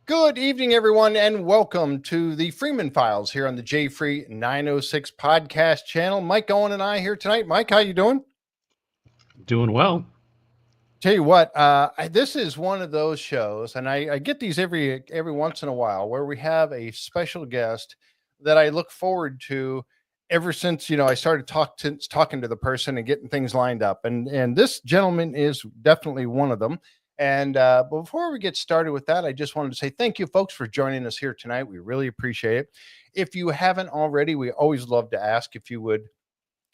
Good evening, everyone, and welcome to the Freeman Files here on the J-Free 906 podcast channel. Mike, Owen, and I here tonight. Mike, how you doing? Doing well. Tell you what, this is one of those shows, and I get these every once in a while, where we have a special guest that I look forward to ever since I started talking to the person and getting things lined up, and this gentleman is definitely one of them. And before we get started with that, I just wanted to say thank you, folks, for joining us here tonight. We really appreciate it. If you haven't already, we always love to ask if you would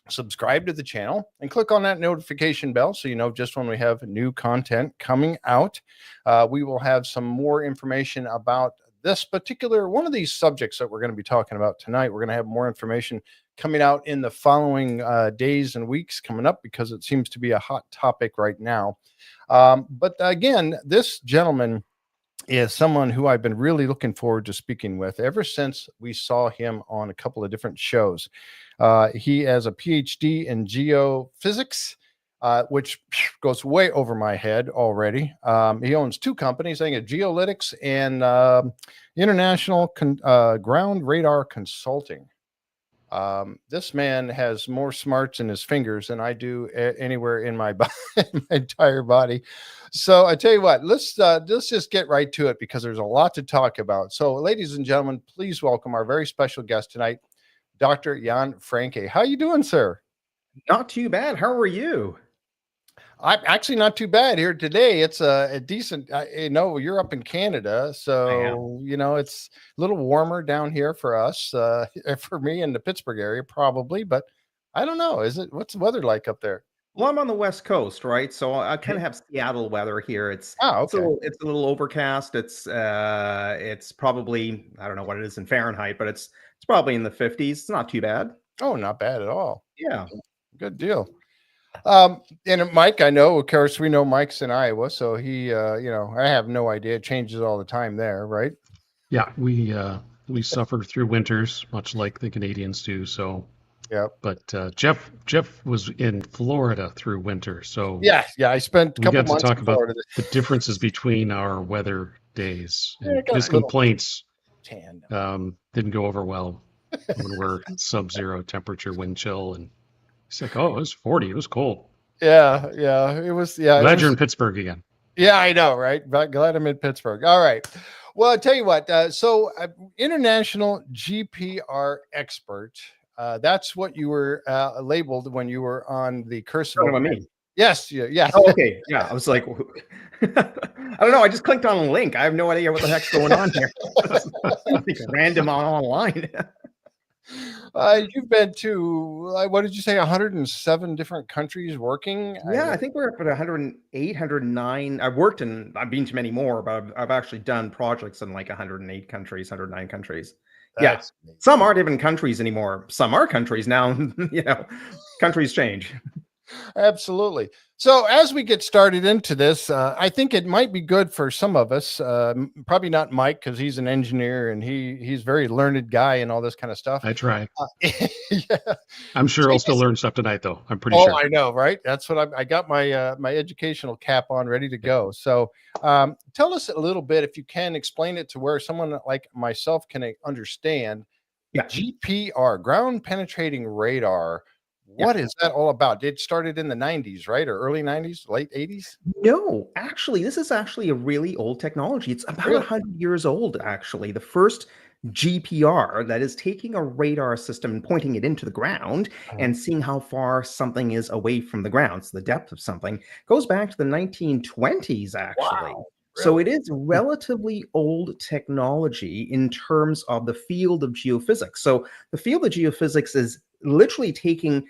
subscribe to the channel and click on that notification bell so you know just when we have new content coming out. We will have some more information about this particular one of these subjects that we're going to be talking about tonight. We're going to have more information coming out in the following days and weeks coming up, because it seems to be a hot topic right now. But again, this gentleman is someone who I've been really looking forward to speaking with ever since we saw him on a couple of different shows. He has a PhD in geophysics, which goes way over my head already. He owns two companies, I think, Geolytics and International Ground Radar Consulting. This man has more smarts in his fingers than I do anywhere in my entire body. So I tell you what, let's just get right to it, because there's a lot to talk about. So, ladies and gentlemen, please welcome our very special guest tonight, Dr. Jan Francke. How you doing, sir? Not too bad. How are you? I'm actually not too bad here today. It's a decent, you're up in Canada, so, it's a little warmer down here for us, for me in the Pittsburgh area, probably, but I don't know. What's the weather like up there? Well, I'm on the West Coast, right? So I kind of have Seattle weather here. It's okay. It's a little overcast. It's probably, I don't know what it is in Fahrenheit, but it's probably in the 50s. It's not too bad. Oh, not bad at all. Yeah. Good deal. And Mike, I know, of course, we know Mike's in Iowa, so he, I have no idea. It changes all the time there, right? Yeah, we suffer through winters, much like the Canadians do. So, yeah. But Jeff was in Florida through winter, so yeah, I spent a couple months. We got to talk about the differences between our weather days. And his complaints didn't go over well when we're sub-zero temperature, wind chill, and he's like, "Oh, it was 40. It was cold." Yeah, it was. Yeah, glad you're in Pittsburgh again. Yeah, I know, right? But glad I'm in Pittsburgh. All right. Well, I'll tell you what. So, international GPR expert. That's what you were labeled when you were on the Curse of me. Yes. Yeah. Oh, okay. Yeah. I was like, I don't know. I just clicked on a link. I have no idea what the heck's going on here. Like random online. You've been to, what did you say, 107 different countries working? Yeah, I think we're up at 108, 109. I've been to many more, but I've actually done projects in like 108 countries, 109 countries. That's amazing. Some aren't even countries anymore. Some are countries now. Countries change. Absolutely. So as we get started into this, I think it might be good for some of us, probably not Mike, because he's an engineer and he's a very learned guy and all this kind of stuff. I try. Yeah. I'm sure I'll still learn stuff tonight, though. I'm pretty sure. Oh, I know, right? That's what I got my my educational cap on, ready to go. So tell us a little bit, if you can, explain it to where someone like myself can understand. Yeah. GPR, ground penetrating radar. What is that all about? It started in the 90s, right? Or early 90s, late 80s? No, actually, this is actually a really old technology. It's about 100 years old, actually. The first GPR, that is taking a radar system and pointing it into the ground and seeing how far something is away from the ground. So the depth of something goes back to the 1920s, actually. Wow. So it is relatively old technology in terms of the field of geophysics. So the field of geophysics is literally taking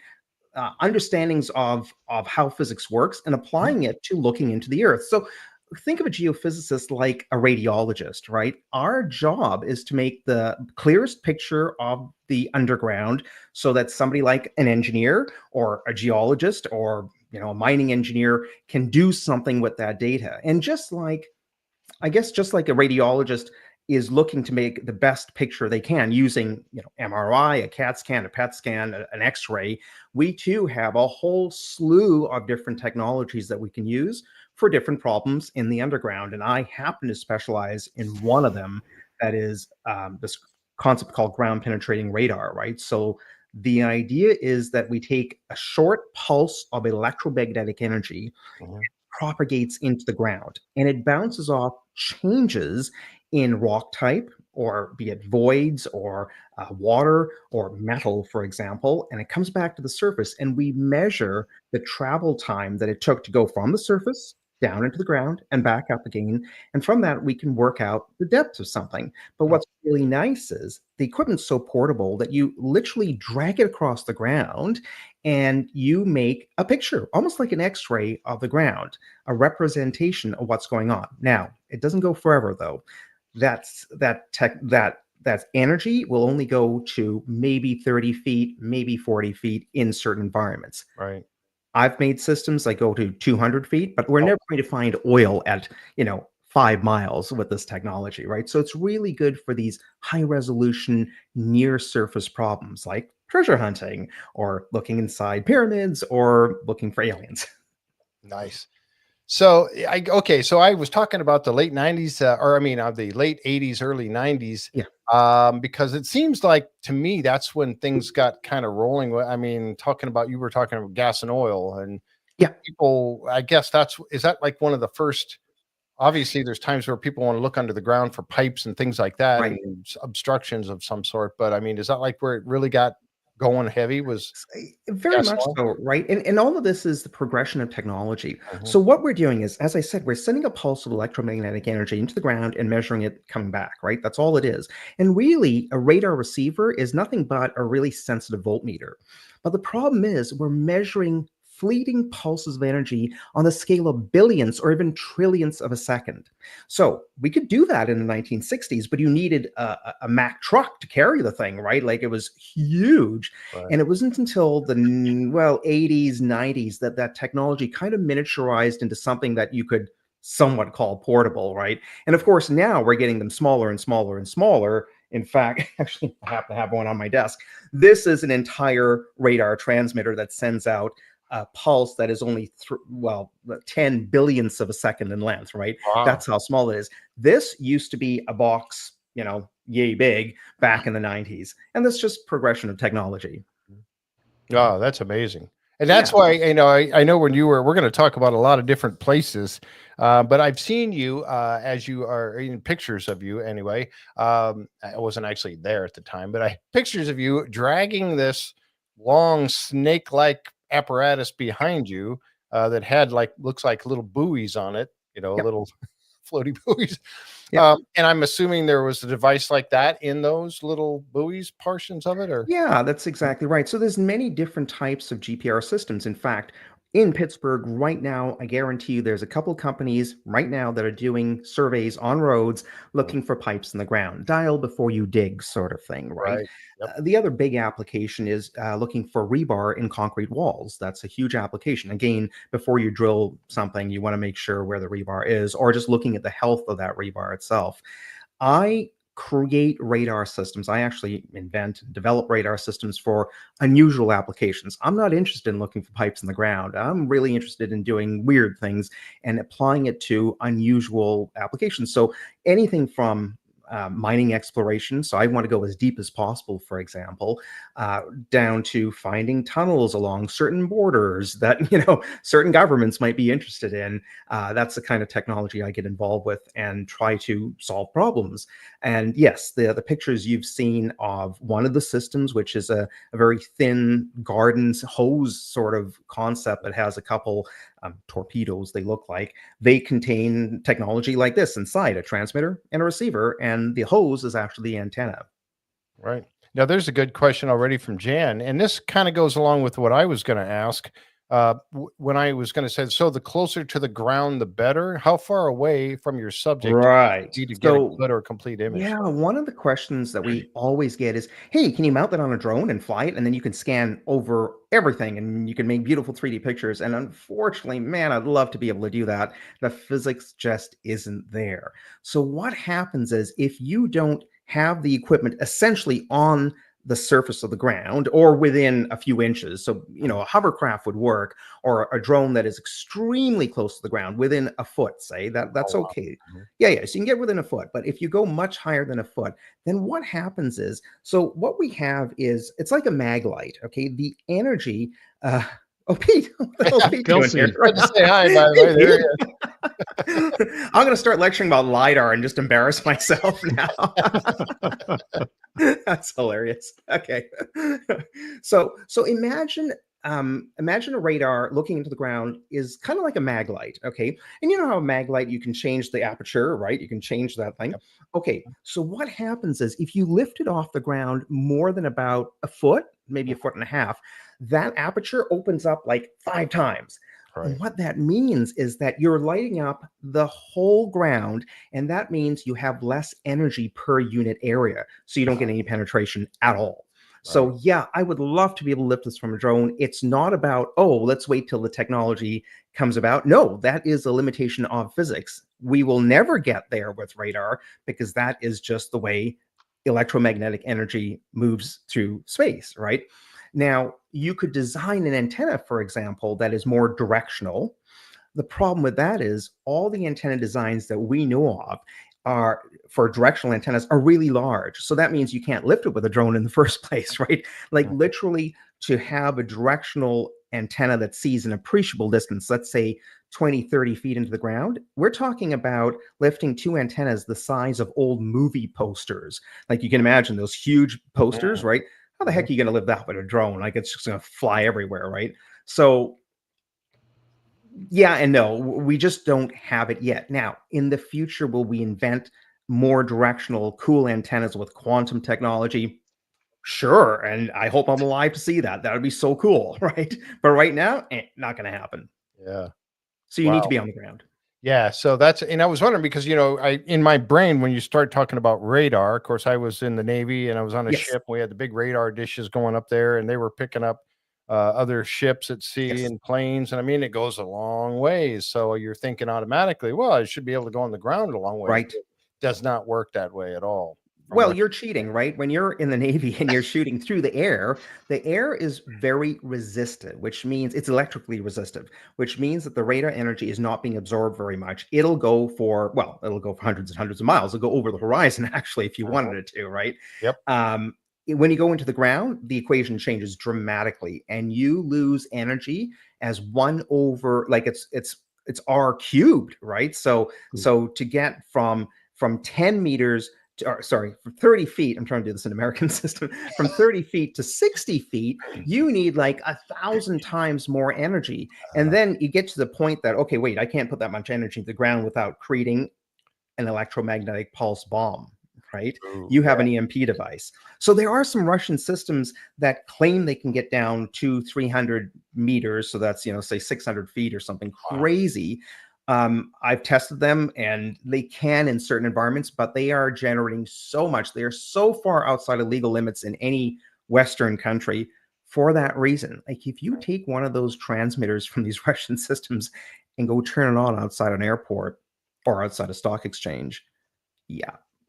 understandings of how physics works and applying it to looking into the earth. So think of a geophysicist like a radiologist, right? Our job is to make the clearest picture of the underground so that somebody like an engineer or a geologist or a mining engineer can do something with that data. And just like a radiologist is looking to make the best picture they can using, MRI, a CAT scan, a PET scan, an X-ray. We too have a whole slew of different technologies that we can use for different problems in the underground. And I happen to specialize in one of them, that is this concept called ground penetrating radar, right? So the idea is that we take a short pulse of electromagnetic energy, propagates into the ground, and it bounces off changes in rock type, or be it voids or water or metal, for example, and it comes back to the surface, and we measure the travel time that it took to go from the surface down into the ground and back up again. And from that, we can work out the depth of something. But what's really nice is the equipment's so portable that you literally drag it across the ground and you make a picture, almost like an X-ray of the ground, a representation of what's going on. Now, it doesn't go forever, though. That energy will only go to maybe 30 feet, maybe 40 feet in certain environments. Right. I've made systems that go to 200 feet, but we're never going to find oil at, 5 miles with this technology, right? So it's really good for these high resolution near surface problems like treasure hunting or looking inside pyramids or looking for aliens. Nice. So so I was talking about the late 90s, the late 80s, early 90s, because it seems like to me that's when things got kind of rolling. I mean, you were talking about gas and oil, and people, I guess is that like one of the first? Obviously, there's times where people want to look under the ground for pipes and things like that, Right. and obstructions of some sort. But I mean, is that like where it really got going heavy? Was very much oil? so, right? And all of this is the progression of technology. So what we're doing is, as I said, we're sending a pulse of electromagnetic energy into the ground and measuring it coming back, right? That's all it is. And really, a radar receiver is nothing but a really sensitive voltmeter. But the problem is we're measuring fleeting pulses of energy on the scale of billions or even trillions of a second. So we could do that in the 1960s, but you needed a Mack truck to carry the thing, right? Like, it was huge. Right. And it wasn't until the 80s, 90s that technology kind of miniaturized into something that you could somewhat call portable, right? And of course, now we're getting them smaller and smaller and smaller. In fact, actually, I happen to have one on my desk. This is an entire radar transmitter that sends out a pulse that is only 10 billionths of a second in length, right? Wow. That's how small it is. This used to be a box, yay big back in the 90s. And that's just progression of technology. Oh, that's amazing. And that's why, I know we're going to talk about a lot of different places, but I've seen you as you are in pictures of you anyway. I wasn't actually there at the time, but I pictures of you dragging this long snake-like apparatus behind you that had looks like little buoys on it, little floaty buoys. And I'm assuming there was a device like that in those little buoys portions of it, or? Yeah, that's exactly right. So there's many different types of GPR systems. In fact, in Pittsburgh right now, I guarantee you there's a couple companies right now that are doing surveys on roads looking for pipes in the ground. Dial before you dig sort of thing, right? Yep. The other big application is looking for rebar in concrete walls. That's a huge application. Again, before you drill something, you want to make sure where the rebar is, or just looking at the health of that rebar itself. I create radar systems. I actually invent and develop radar systems for unusual applications. I'm not interested in looking for pipes in the ground. I'm really interested in doing weird things and applying it to unusual applications. So anything from mining exploration. So I want to go as deep as possible, for example, down to finding tunnels along certain borders that, certain governments might be interested in. That's the kind of technology I get involved with and try to solve problems. And yes, the pictures you've seen of one of the systems, which is a very thin garden hose sort of concept that has a couple torpedoes, they look like. They contain technology like this inside, a transmitter and a receiver, and the hose is actually the antenna. Right. Now, there's a good question already from Jan, and this kind of goes along with what I was going to ask when I was going to say, so the closer to the ground, the better. How far away from your subject Right. do you need to get a good or complete image? Yeah, one of the questions that we always get is, hey, can you mount that on a drone and fly it? And then you can scan over everything and you can make beautiful 3D pictures. And unfortunately, man, I'd love to be able to do that. The physics just isn't there. So what happens is, if you don't have the equipment essentially on the surface of the ground or within a few inches. So, a hovercraft would work, or a drone that is extremely close to the ground, within a foot, say, that's Oh, wow. okay. Yeah. So you can get within a foot. But if you go much higher than a foot, then what happens is, so what we have is, it's like a mag light. Okay. The energy, oh, Pete, what the hell's Pete doing here? Good to say hi, by the way. There he is. I'm going to start lecturing about LiDAR and just embarrass myself now. That's hilarious. Okay. So imagine a radar looking into the ground is kind of like a mag light. Okay. And you know how a mag light, you can change the aperture, right? You can change that thing. Yep. Okay. So what happens is, if you lift it off the ground more than about a foot, maybe a foot and a half, that aperture opens up like 5 times. Right. And what that means is that you're lighting up the whole ground, and that means you have less energy per unit area, so you don't get any penetration at all. Right. So yeah, I would love to be able to lift this from a drone. It's not about, oh, let's wait till the technology comes about. No, that is a limitation of physics. We will never get there with radar, because that is just the way electromagnetic energy moves through space, right? Now, you could design an antenna, for example, that is more directional. The problem with that is, all the antenna designs that we know of are for directional antennas are really large. So that means you can't lift it with a drone in the first place, right? Like literally, to have a directional antenna that sees an appreciable distance, let's say 20, 30 feet into the ground, we're talking about lifting 2 antennas the size of old movie posters. Like, you can imagine those huge posters, right? How the heck are you going to lift that with a drone? Like, it's just going to fly everywhere, right? So yeah and no, we just don't have it yet. Now, in the future, will we invent more directional, cool antennas with quantum technology? Sure. And I hope I'm alive to see that. That would be so cool, right? But right now, not going to happen. Yeah. So you need to be on the ground. Yeah. So that's, and I was wondering, because, in my brain, when you start talking about radar, of course, I was in the Navy and I was on a ship. We had the big radar dishes going up there, and they were picking up other ships at sea and planes. And I mean, it goes a long ways. So you're thinking automatically, well, it should be able to go on the ground a long way. Right. It does not work that way at all. Well, you're cheating, right? When you're in the Navy and you're shooting through the air is very resistive, which means it's electrically resistive, which means that the radar energy is not being absorbed very much. It'll go for hundreds and hundreds of miles. It'll go over the horizon, actually, if you wanted it to, right? Yep. When you go into the ground, the equation changes dramatically, and you lose energy as 1 over, like, it's R cubed, right? So to get from 10 meters from 30 feet, I'm trying to do this in American system, from 30 feet to 60 feet, you need like 1,000 times more energy. And then you get to the point that, okay, wait, I can't put that much energy into the ground without creating an electromagnetic pulse bomb, right? You have an EMP device. So there are some Russian systems that claim they can get down to 300 meters. So that's, say 600 feet or something crazy. I've tested them, and they can in certain environments, but they are generating so much. They are so far outside of legal limits in any Western country for that reason. Like, if you take one of those transmitters from these Russian systems and go turn it on outside an airport or outside a stock exchange,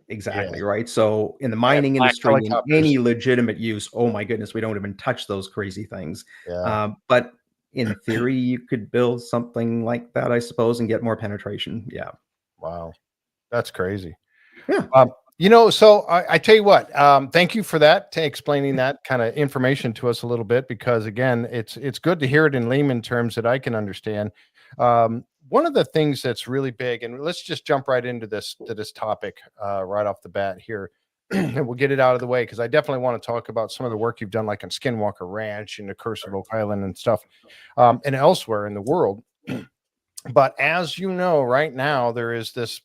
exactly, right? So in the mining industry, in any legitimate use, oh my goodness, we don't even touch those crazy things. But in theory, you could build something like that, I suppose, and get more penetration. Yeah. Wow. That's crazy. Yeah. So I tell you what, thank you for that, explaining that kind of information to us a little bit, because again, it's good to hear it in layman terms that I can understand. One of the things that's really big, and let's just jump right into this topic right off the bat here, and we'll get it out of the way, because I definitely want to talk about some of the work you've done, like on Skinwalker Ranch and the Curse of Oak Island and stuff, and elsewhere in the world. But as you know, right now, there is this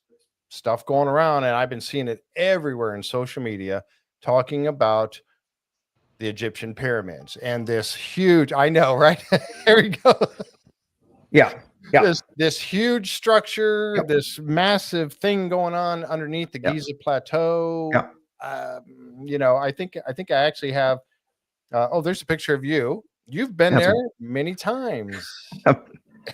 stuff going around, and I've been seeing it everywhere in social media, talking about the Egyptian pyramids and this huge, I know, right? Here we go. Yeah. This huge structure, this massive thing going on underneath the Giza Plateau. I think I actually have, there's a picture of you. You've been there many times.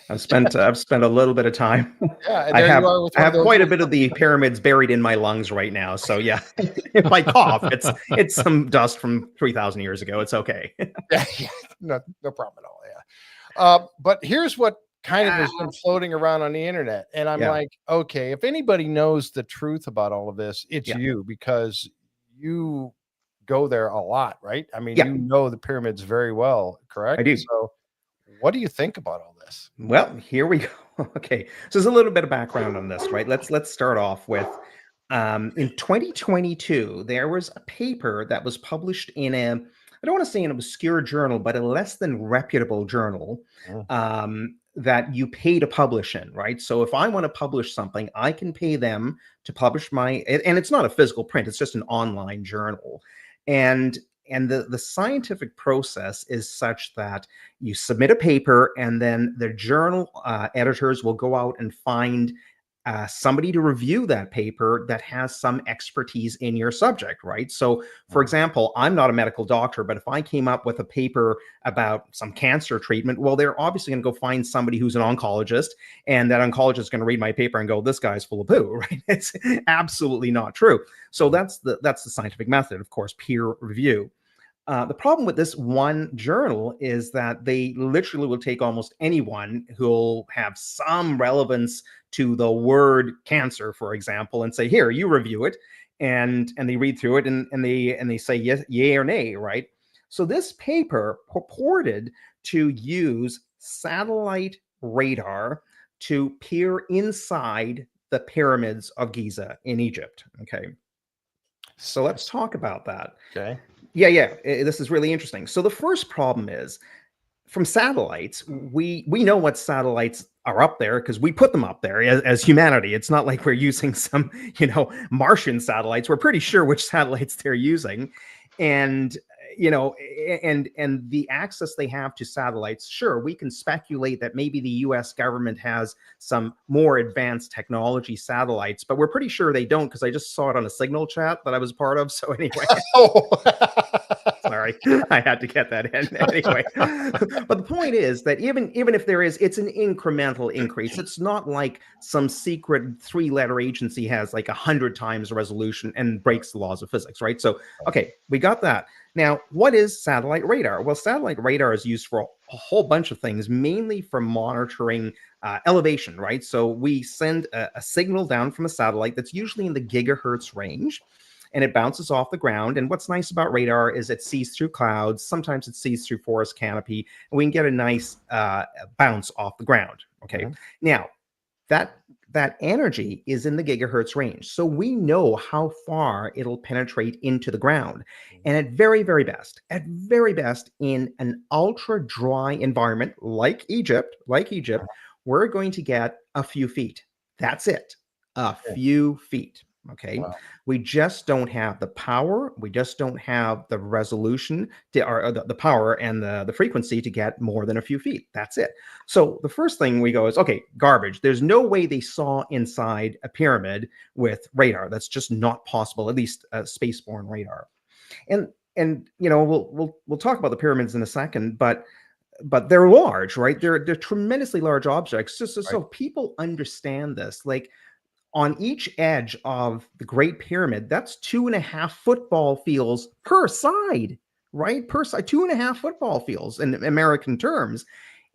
I've spent a little bit of time. Yeah, and there you are with I have one of quite a those. bit of the pyramids buried in my lungs right now. So yeah, if I cough, it's some dust from 3,000 years ago. It's okay. Yeah, no problem at all. Yeah. But here's what kind of has been floating around on the internet, and I'm Yeah. like, okay, if anybody knows the truth about all of this, it's Yeah. you, because you go there a lot, right? I mean, Yeah. you know the pyramids very well, correct? I do. So, what do you think about all this? Well, here we go. Okay, so there's a little bit of background on this, right? Let's start off with in 2022, there was a paper that was published in I don't want to say an obscure journal, but a less than reputable journal that you pay to publish in, right? So if I want to publish something, I can pay them to publish and it's not a physical print, it's just an online journal. And the scientific process is such that you submit a paper, and then the journal editors will go out and find somebody to review that paper that has some expertise in your subject, right? So, for example, I'm not a medical doctor, but if I came up with a paper about some cancer treatment, well, they're obviously going to go find somebody who's an oncologist, and that oncologist is going to read my paper and go, "This guy's full of poo," right? It's absolutely not true. So that's the scientific method, of course, peer review. The problem with this one journal is that they literally will take almost anyone who'll have some relevance to the word cancer, for example, and say, "Here, you review it," and they read through it and they say yes, yay or nay, right? So this paper purported to use satellite radar to peer inside the pyramids of Giza in Egypt. Okay, so let's talk about that. Okay. Yeah, this is really interesting. So the first problem is, from satellites, we know what satellites are up there because we put them up there as humanity. It's not like we're using some, Martian satellites. We're pretty sure which satellites they're using. And and the access they have to satellites, sure, we can speculate that maybe the US government has some more advanced technology satellites, but we're pretty sure they don't, because I just saw it on a Signal chat that I was part of. So anyway. Sorry, I had to get that in anyway. But the point is that even if there is, it's an incremental increase. It's not like some secret 3-letter agency has like 100 times resolution and breaks the laws of physics, right? So, okay, we got that. Now, what is satellite radar? Well, satellite radar is used for a whole bunch of things, mainly for monitoring elevation, right? So we send a signal down from a satellite that's usually in the gigahertz range, and it bounces off the ground. And what's nice about radar is it sees through clouds. Sometimes it sees through forest canopy, and we can get a nice bounce off the ground. Okay. Mm-hmm. Now, that energy is in the gigahertz range. So we know how far it'll penetrate into the ground. And at very, very best, in an ultra dry environment like Egypt, we're going to get a few feet. That's it. A few feet. Okay. Wow. We just don't have the power. We just don't have the resolution or the power and the frequency to get more than a few feet. That's it. So the first thing we go is, okay, garbage. There's no way they saw inside a pyramid with radar. That's just not possible, at least spaceborne radar. And we'll talk about the pyramids in a second, but they're large, right? They're tremendously large objects. So people understand this. Like, on each edge of the Great Pyramid, that's 2.5 football fields per side, right? Per side, 2.5 football fields in American terms.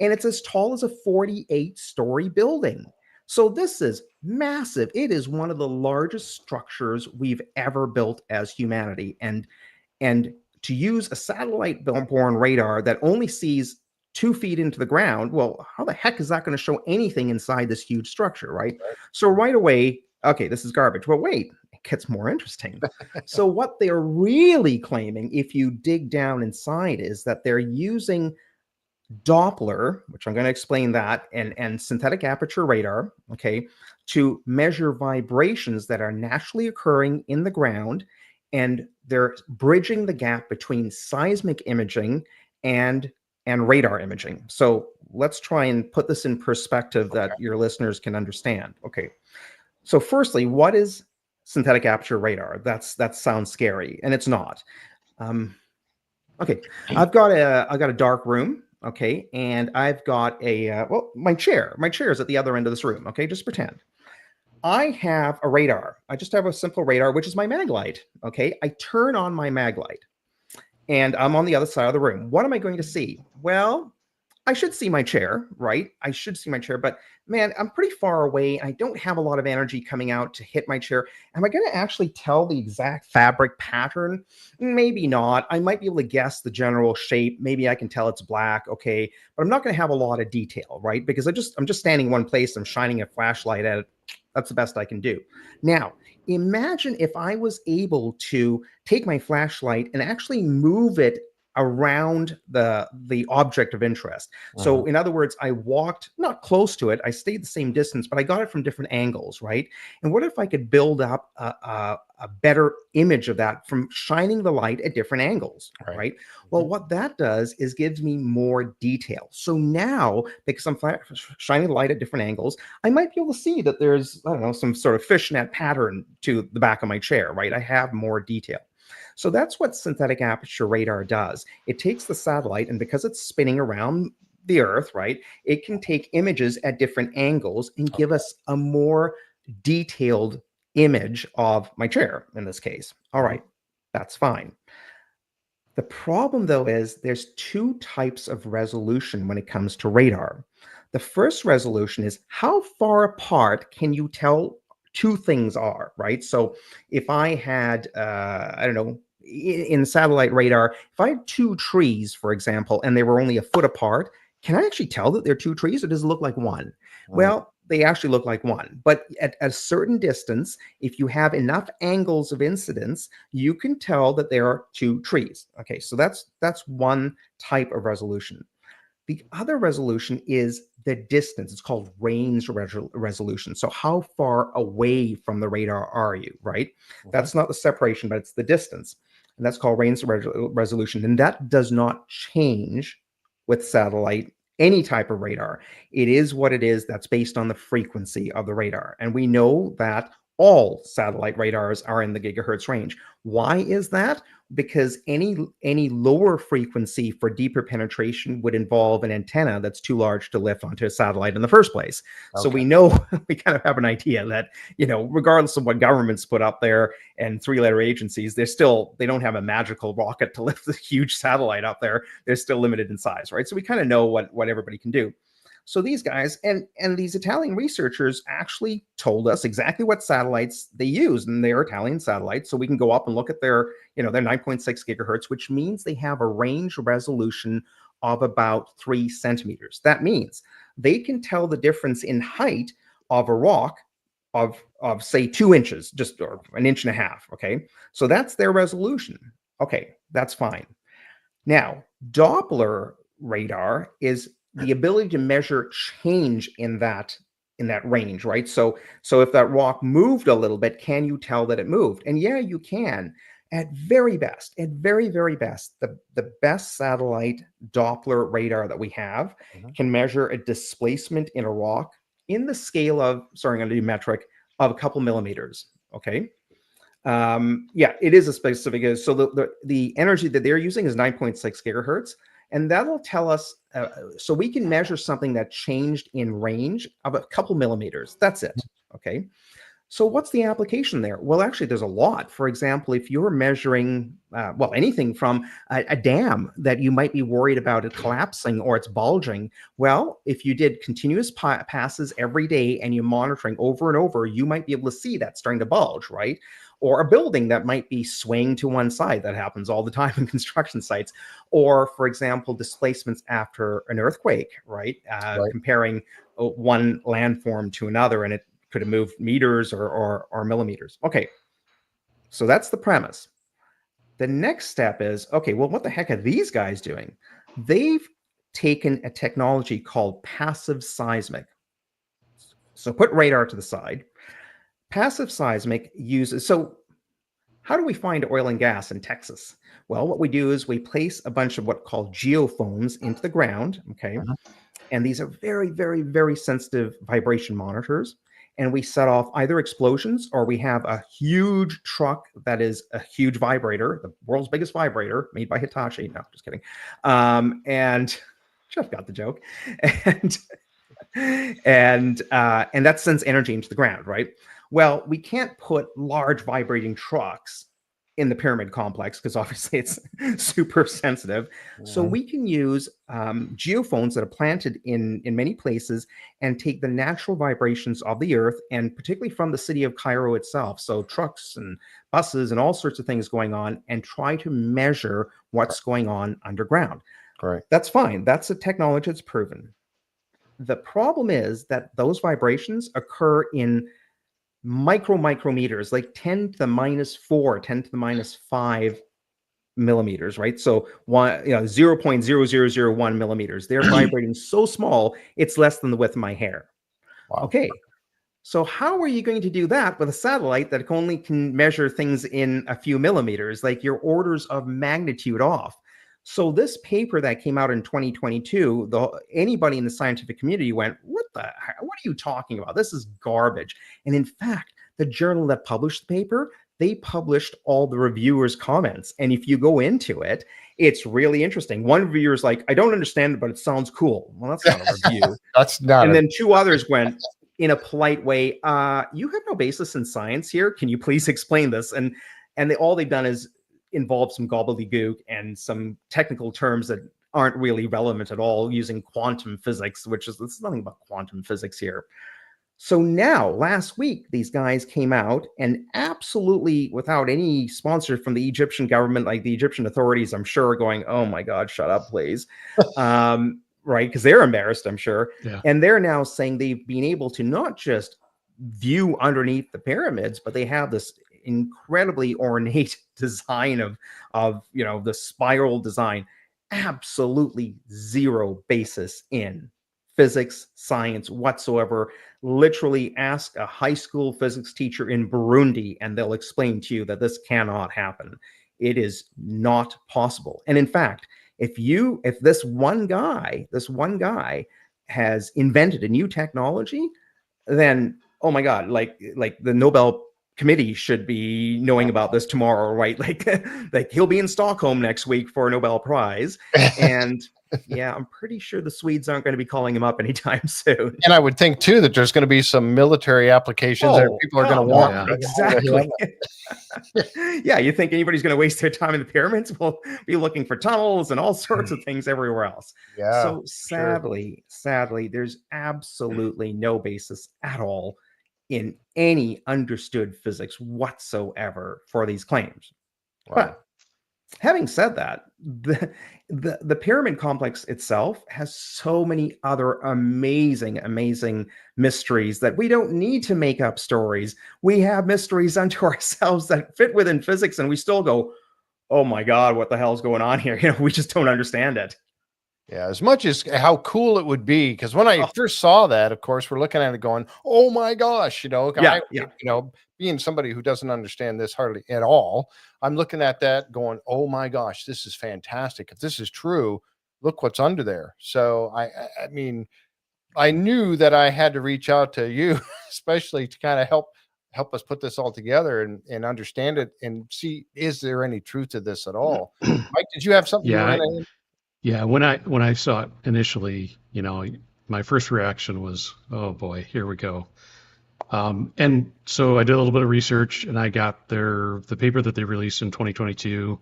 And it's as tall as a 48-story building. So this is massive. It is one of the largest structures we've ever built as humanity. And to use a satellite-borne radar that only sees 2 feet into the ground, well, how the heck is that going to show anything inside this huge structure, right? So right away, okay, this is garbage. Well, wait, it gets more interesting. So what they're really claiming, if you dig down inside, is that they're using Doppler, which I'm going to explain that, and synthetic aperture radar, okay, to measure vibrations that are naturally occurring in the ground, and they're bridging the gap between seismic imaging and radar imaging. So let's try and put this in perspective that your listeners can understand. Okay. So firstly, what is synthetic aperture radar? That sounds scary, and it's not. Okay. I've got a dark room. okay, and I've got a, well, my chair is at the other end of this room, okay, just pretend. I have a radar. I just have a simple radar, which is my mag light, okay? I turn on my mag light, and I'm on the other side of the room. What am I going to see? Well, I should see my chair, right? I should see my chair, but man, I'm pretty far away. I don't have a lot of energy coming out to hit my chair. Am I going to actually tell the exact fabric pattern? Maybe not. I might be able to guess the general shape. Maybe I can tell it's black, okay, but I'm not going to have a lot of detail, right? Because I'm just standing in one place. I'm shining a flashlight at it. That's the best I can do. Now, imagine if I was able to take my flashlight and actually move it around the object of interest. So in other words, I walked not close to it, I stayed the same distance, but I got it from different angles, right? And what if I could build up a better image of that from shining the light at different angles, right? Well, what that does is gives me more detail. So now, because I'm shining the light at different angles, I might be able to see that there's, I don't know, some sort of fishnet pattern to the back of my chair, right? I have more detail. So that's what synthetic aperture radar does. It takes the satellite, and because it's spinning around the Earth, right, it can take images at different angles and give us a more detailed image of my chair in this case. All right, that's fine. The problem, though, is there's two types of resolution when it comes to radar. The first resolution is how far apart can you tell two things are, right? So if I had, I don't know, in satellite radar, if I had two trees, for example, and they were only a foot apart, can I actually tell that they're two trees, or does it look like one? Well, they actually look like one. But at a certain distance, if you have enough angles of incidence, you can tell that there are two trees. Okay, so that's one type of resolution. The other resolution is the distance. It's called range resolution. So how far away from the radar are you, right? That's not the separation, but it's the distance. And that's called range resolution. And that does not change with satellite, any type of radar. It is what it is. That's based on the frequency of the radar. And we know that all satellite radars are in the gigahertz range. Why is that? Because any lower frequency for deeper penetration would involve an antenna that's too large to lift onto a satellite in the first place. So we know, we kind of have an idea that, you know, regardless of what governments put up there and three-letter agencies, they don't have a magical rocket to lift the huge satellite up there. They're still limited in size, right? So we kind of know what everybody can do. So these guys and these Italian researchers actually told us exactly what satellites they use, and they're Italian satellites. So we can go up and look at their 9.6 gigahertz, which means they have a range resolution of about 3 centimeters. That means they can tell the difference in height of a rock of say 2 inches, just or 1.5 inches. Okay, so that's their resolution. Okay, that's fine. Now, Doppler radar is the ability to measure change in that range, right? So if that rock moved a little bit, can you tell that it moved? And yeah, you can. At very best, the best satellite Doppler radar that we have can measure a displacement in a rock in the scale of, sorry, I'm going to do metric, of a couple millimeters. Okay. Yeah, it is a specific. So the energy that they're using is 9.6 gigahertz. And that'll tell us, so we can measure something that changed in range of a couple millimeters. That's it. Okay. So what's the application there? Well, actually, there's a lot. For example, if you're measuring, anything from a dam that you might be worried about it collapsing or it's bulging, well, if you did continuous passes every day and you're monitoring over and over, you might be able to see that starting to bulge, right? Or a building that might be swaying to one side. That happens all the time in construction sites. Or, for example, displacements after an earthquake, right? Comparing one landform to another, and it could have moved meters or millimeters. Okay, so that's the premise. The next step is, okay, well, what the heck are these guys doing? They've taken a technology called passive seismic. So put radar to the side. Passive seismic uses, so how do we find oil and gas in Texas? Well, what we do is we place a bunch of what called geophones into the ground, okay? And these are very, very, very sensitive vibration monitors. And we set off either explosions, or we have a huge truck that is a huge vibrator, the world's biggest vibrator made by Hitachi. No, just kidding. And Jeff got the joke. And that sends energy into the ground, right? Well, we can't put large vibrating trucks in the pyramid complex because obviously it's super sensitive. So we can use geophones that are planted in many places and take the natural vibrations of the earth, and particularly from the city of Cairo itself. So trucks and buses and all sorts of things going on, and try to measure what's going on underground. Right. That's fine. That's a technology that's proven. The problem is that those vibrations occur in micrometers, like 10 to the minus 4, 10 to the minus 5 millimeters, right? So 0.0001 millimeters. They're vibrating so small, it's less than the width of my hair. Wow. Okay. So how are you going to do that with a satellite that only can measure things in a few millimeters, like your orders of magnitude off? So this paper that came out in 2022, anybody in the scientific community went, what are you talking about? This is garbage. And in fact, the journal that published the paper, they published all the reviewers' comments. And if you go into it, it's really interesting. One reviewer's like, I don't understand it, but it sounds cool. Well, that's not a review. That's not. And then two others went, in a polite way, you have no basis in science here. Can you please explain this? And all they've done is involve some gobbledygook and some technical terms that aren't really relevant at all, using quantum physics, there's nothing about quantum physics here. So now, last week, these guys came out and absolutely without any sponsor from the Egyptian government, like the Egyptian authorities, I'm sure, going, oh my God, shut up, please. Right? Because they're embarrassed, I'm sure. Yeah. And they're now saying they've been able to not just view underneath the pyramids, but they have this incredibly ornate design of the spiral design. Absolutely zero basis in physics, science whatsoever. Literally ask a high school physics teacher in Burundi and they'll explain to you that this cannot happen. It is not possible. And in fact, if this one guy has invented a new technology, then oh my God, like the Nobel Committee should be knowing about this tomorrow, right? Like he'll be in Stockholm next week for a Nobel Prize. And yeah, I'm pretty sure the Swedes aren't going to be calling him up anytime soon. And I would think too that there's going to be some military applications that people are going to want. Yeah. Exactly. Yeah, you think anybody's going to waste their time in the pyramids? We'll be looking for tunnels and all sorts of things everywhere else. Yeah. So sadly, there's absolutely no basis at all in any understood physics whatsoever for these claims. Wow. But having said that, the pyramid complex itself has so many other amazing mysteries that we don't need to make up stories. We have mysteries unto ourselves that fit within physics, and we still go, oh my God, what the hell's going on here? We just don't understand it. Yeah, as much as how cool it would be, because when I first saw that, of course, we're looking at it going, "Oh my gosh!" Being somebody who doesn't understand this hardly at all, I'm looking at that going, "Oh my gosh, this is fantastic! If this is true, look what's under there." So I mean, I knew that I had to reach out to you, especially to kind of help us put this all together and understand it and see, is there any truth to this at all? Mike, did you have something? Yeah, when I saw it initially, my first reaction was, oh boy, here we go. And so I did a little bit of research and I got the paper that they released in 2022.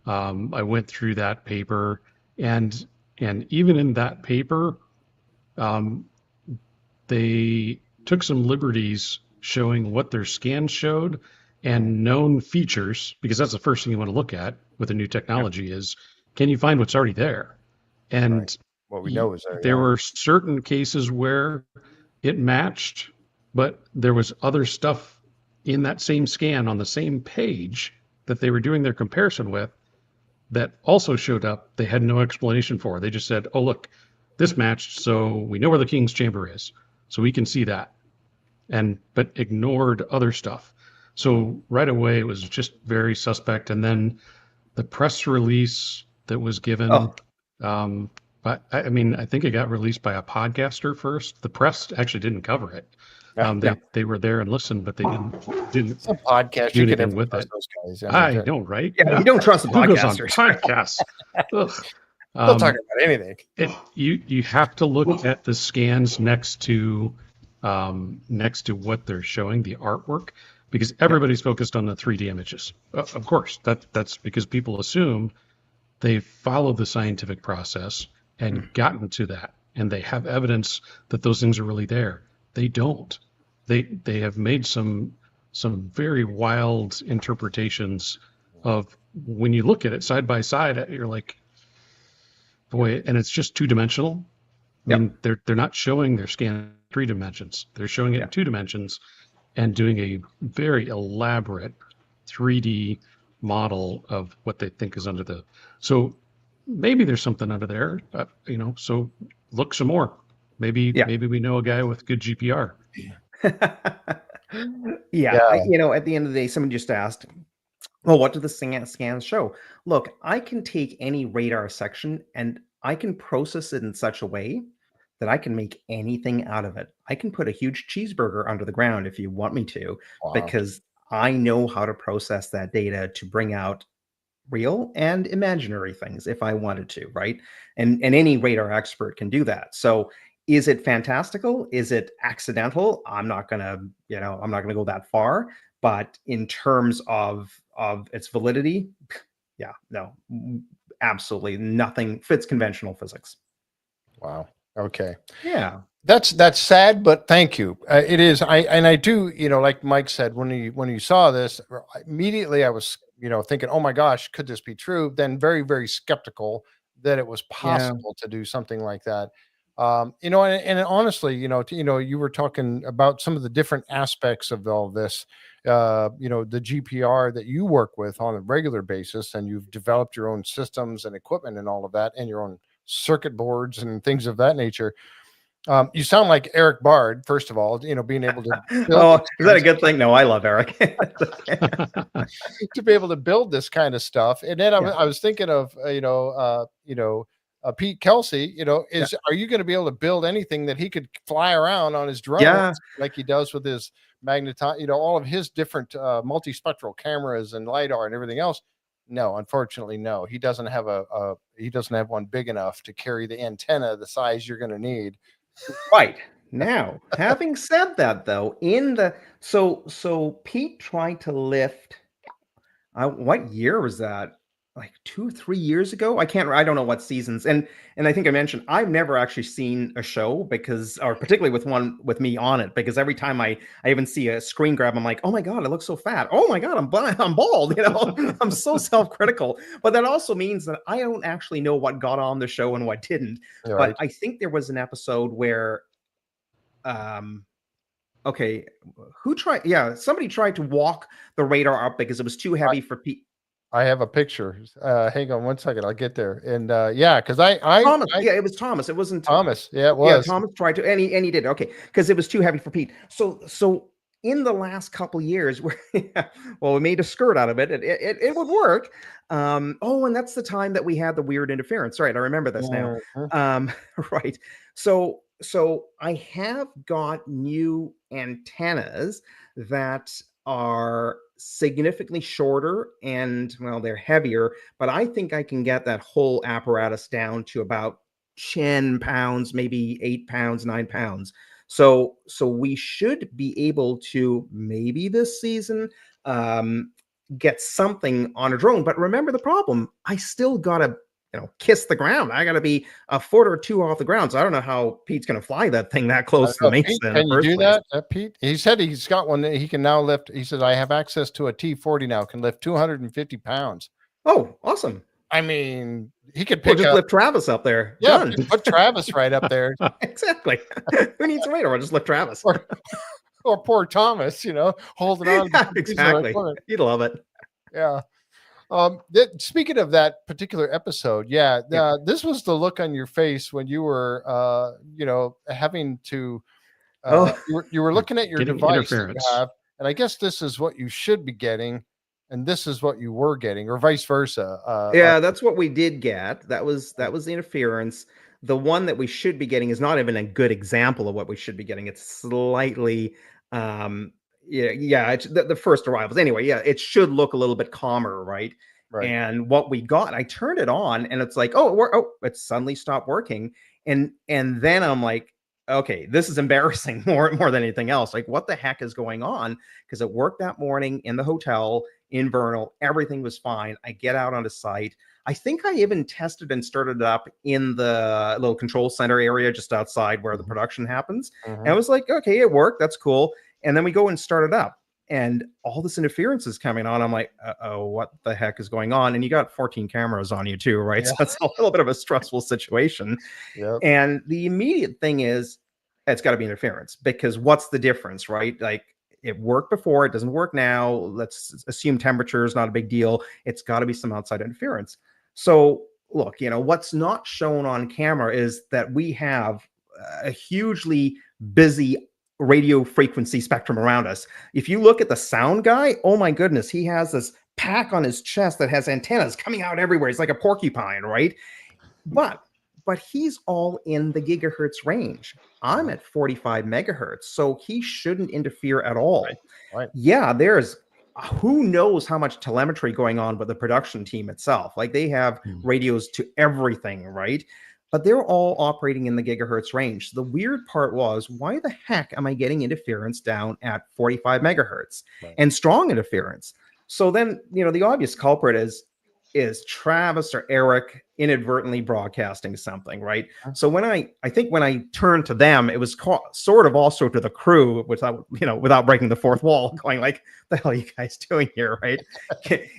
I went through that paper and even in that paper, they took some liberties showing what their scans showed and known features, because that's the first thing you want to look at with a new technology is, can you find what's already there? And what we know is there were certain cases where it matched, but there was other stuff in that same scan on the same page that they were doing their comparison with that also showed up. They had no explanation for. They just said, oh, look, this matched, so we know where the king's chamber is, so we can see that. But ignored other stuff. So right away, it was just very suspect. And then the press release that was given, but I mean, I think it got released by a podcaster first. The press actually didn't cover it. They were there and listened, but they didn't a podcast. do anything with it. Those guys. I don't, right? Yeah, you don't trust the Who goes on podcasters. podcasts? They'll talk about anything. You have to look at the scans next to what they're showing, the artwork, because everybody's focused on the 3D images. Of course, that's because people assume they follow the scientific process and gotten to that, and they have evidence that those things are really there. They don't. They have made some very wild interpretations of, when you look at it side by side, you're like, boy, and it's just two-dimensional. I mean, they're not showing their scan in 3 dimensions. They're showing it in 2 dimensions and doing a very elaborate 3D model of what they think is under the. So maybe there's something under there, so look some more. Maybe we know a guy with good GPR. At the end of the day, somebody just asked, well, what do the scans show? Look, I can take any radar section and I can process it in such a way that I can make anything out of it. I can put a huge cheeseburger under the ground if you want me to, because I know how to process that data to bring out real and imaginary things if I wanted to, right? And any radar expert can do that. So is it fantastical? Is it accidental? I'm not gonna go that far. But in terms of its validity, no, absolutely nothing fits conventional physics. Wow. Okay. Yeah. That's sad, but thank you. It is. I do, like Mike said, when you saw this, immediately I was, thinking, oh my gosh, could this be true? Then very, very skeptical that it was possible to do something like that. And honestly, you were talking about some of the different aspects of all this, the GPR that you work with on a regular basis, and you've developed your own systems and equipment and all of that, and your own circuit boards and things of that nature. You sound like Eric Bard, first of all, being able to build is that a good thing? No, I love Eric. To be able to build this kind of stuff. And then I was thinking of, Pete Kelsey, are you going to be able to build anything that he could fly around on his drone like he does with his magneton, all of his different multispectral cameras and LiDAR and everything else? No, unfortunately, no. He doesn't have one big enough to carry the antenna the size you're going to need. Right. Now, having said that, though, so Pete tried to lift, what year was that? Like 2 or 3 years ago? I don't know what seasons. And I think I mentioned, I've never actually seen a show or particularly with one with me on it, because every time I even see a screen grab, I'm like, oh my God, I look so fat. Oh my God, I'm bald. I'm so self-critical. But that also means that I don't actually know what got on the show and what didn't. Right. But I think there was an episode where, somebody tried to walk the radar up because it was too heavy for Pete. I have a picture. Hang on one second. I'll get there. And because Thomas. It was Thomas. It wasn't Thomas. Yeah, it was. Yeah, Thomas tried to, and he did. Okay, because it was too heavy for Pete. So in the last couple years, we made a skirt out of it. It would work. And that's the time that we had the weird interference. Right, I remember this now. Right. So I have got new antennas that are significantly shorter and they're heavier, but I think I can get that whole apparatus down to about 10 pounds, maybe 8 pounds, 9 pounds. So we should be able to, maybe this season, get something on a drone. But remember the problem, I still gotta kiss the ground. I gotta be a foot or two off the ground. So I don't know how Pete's gonna fly that thing that close to Mesa. Can you do that, Pete? He said he's got one that he can now lift. He says, I have access to a T40 now, can lift 250 pounds. Oh, awesome. I mean, he could lift Travis up there. Yeah, put Travis right up there. Exactly. Who needs a radar? I'll just lift Travis. Or poor Thomas, holding on. Exactly. You'd love it. Yeah. Speaking of that particular episode, this was the look on your face when you were, having to, you were looking at your device that you have, and I guess this is what you should be getting, and this is what you were getting, or vice versa. That's what we did get. That was the interference. The one that we should be getting is not even a good example of what we should be getting. It's slightly, it's the first arrivals. Anyway, it should look a little bit calmer, right? Right. And what we got, I turned it on, and it's like, it suddenly stopped working. And then I'm like, okay, this is embarrassing more than anything else. Like, what the heck is going on? Because it worked that morning in the hotel in Vernal. Everything was fine. I get out onto site. I think I even tested and started it up in the little control center area just outside where the production happens. And I was like, okay, it worked. That's cool. And then we go and start it up, and all this interference is coming on. I'm like, oh, what the heck is going on? And you got 14 cameras on you too, right? So it's a little bit of a stressful situation. Yep. And the immediate thing is, it's got to be interference, because what's the difference, right? Like, it worked before, it doesn't work now. Let's assume temperature is not a big deal. It's got to be some outside interference. So look, what's not shown on camera is that we have a hugely busy radio frequency spectrum around us. If you look at the sound guy, oh my goodness, he has this pack on his chest that has antennas coming out everywhere. He's like a porcupine, right? But he's all in the gigahertz range. I'm at 45 megahertz, so he shouldn't interfere at all. Right. Yeah, there's who knows how much telemetry going on with the production team itself. Like, they have radios to everything, right? But they're all operating in the gigahertz range. The weird part was, why the heck am I getting interference down at 45 megahertz and strong interference? So then, the obvious culprit is Travis or Eric inadvertently broadcasting something, right? So when I think when I turned to them, it was sort of also to the crew, without breaking the fourth wall, going like, the hell are you guys doing here, right?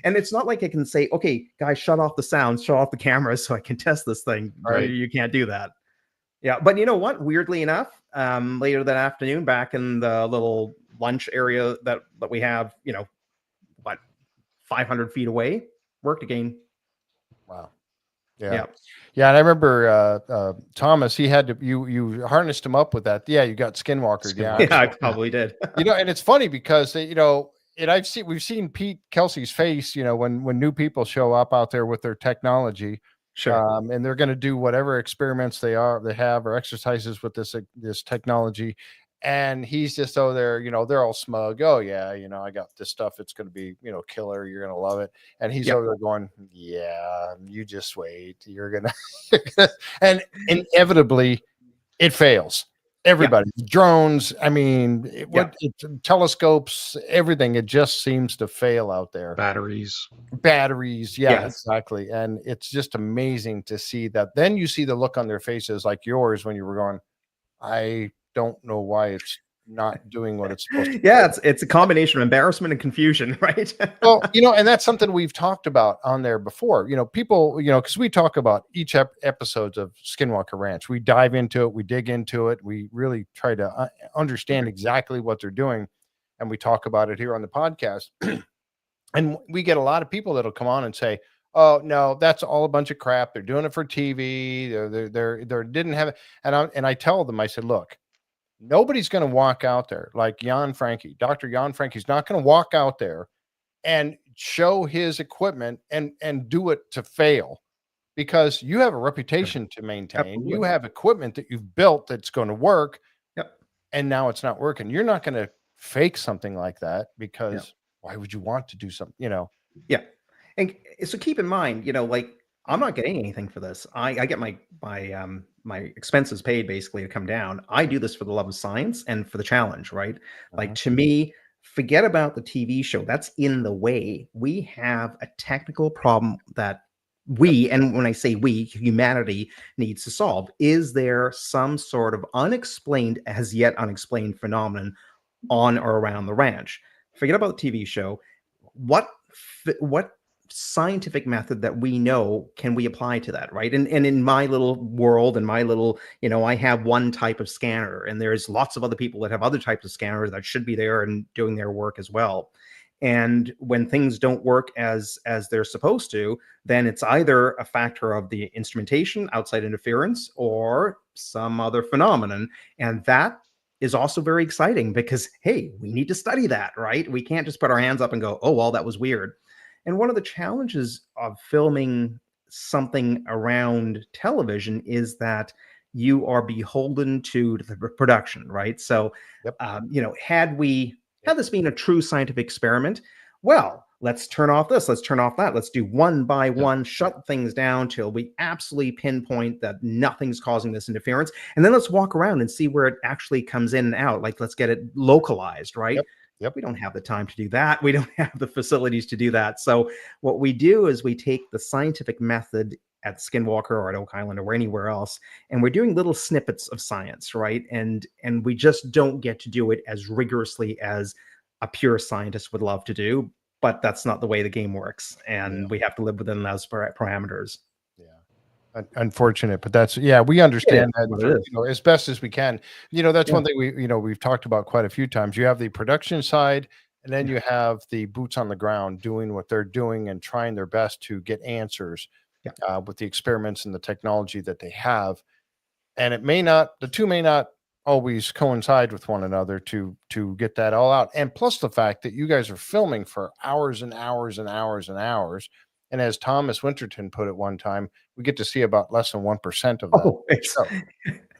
And it's not like I can say, okay, guys, shut off the sound, shut off the cameras so I can test this thing. Right. You can't do that. Yeah, but you know what? Weirdly enough, later that afternoon, back in the little lunch area that we have, 500 feet away, worked again. Wow. Yeah. And I remember Thomas, he had to, you harnessed him up with that. Yeah. You got Skinwalker. Yeah, I probably did. And it's funny because, and we've seen Pete Kelsey's face, when new people show up out there with their technology. Sure. And they're going to do whatever experiments they have or exercises with this technology. And he's just they're all smug. Oh yeah, I got this stuff. It's going to be, killer. You're going to love it. And he's over there going, yeah, you just wait. You're going to, and inevitably it fails. Everybody, drones. I mean, telescopes, everything. It just seems to fail out there. Batteries. Yeah, exactly. And it's just amazing to see that. Then you see the look on their faces like yours when you were going, I don't know why it's not doing what it's supposed to. Yeah, it's a combination of embarrassment and confusion, right? Well, and that's something we've talked about on there before. People, because we talk about each episodes of Skinwalker Ranch. We dive into it, we dig into it, we really try to understand exactly what they're doing, and we talk about it here on the podcast. And we get a lot of people that'll come on and say, oh no, that's all a bunch of crap. They're doing it for TV. They didn't have it. And I tell them, I said, look, nobody's going to walk out there like Jan Francke. Dr. Jan Francke is not going to walk out there and show his equipment and do it to fail, because you have a reputation to maintain. Absolutely. You have equipment that you've built that's going to work. Yep. And now it's not working. You're not going to fake something like that, because why would you want to do something, Yeah. And so keep in mind, I'm not getting anything for this. I get my expenses paid basically to come down. I do this for the love of science and for the challenge, right? Like, to me, forget about the TV show. That's in the way. We have a technical problem that and when I say we, humanity needs to solve. Is there some sort of as yet unexplained phenomenon on or around the ranch? Forget about the TV show. What scientific method that we know can we apply to that, right? And in my little world, and my little, I have one type of scanner, and there's lots of other people that have other types of scanners that should be there and doing their work as well. And when things don't work as they're supposed to, then it's either a factor of the instrumentation, outside interference, or some other phenomenon. And that is also very exciting, because, hey, we need to study that, right? We can't just put our hands up and go, oh, well, that was weird. And one of the challenges of filming something around television is that you are beholden to the production, right? So, had this been a true scientific experiment, well, let's turn off this, let's turn off that, let's do one by one, shut things down till we absolutely pinpoint that nothing's causing this interference. And then let's walk around and see where it actually comes in and out. Like, let's get it localized, right? Yep. We don't have the time to do that. We don't have the facilities to do that. So what we do is we take the scientific method at Skinwalker or at Oak Island or anywhere else, and we're doing little snippets of science, right? And we just don't get to do it as rigorously as a pure scientist would love to do, but that's not the way the game works, and we have to live within those parameters. Unfortunate, but that's we understand that as best as we can. That's one thing we've talked about quite a few times. You have the production side, and then you have the boots on the ground doing what they're doing and trying their best to get answers with the experiments and the technology that they have. And the two may not always coincide with one another to get that all out. And plus the fact that you guys are filming for hours and hours and hours and hours. And as Thomas Winterton put it one time, we get to see about less than 1% of that.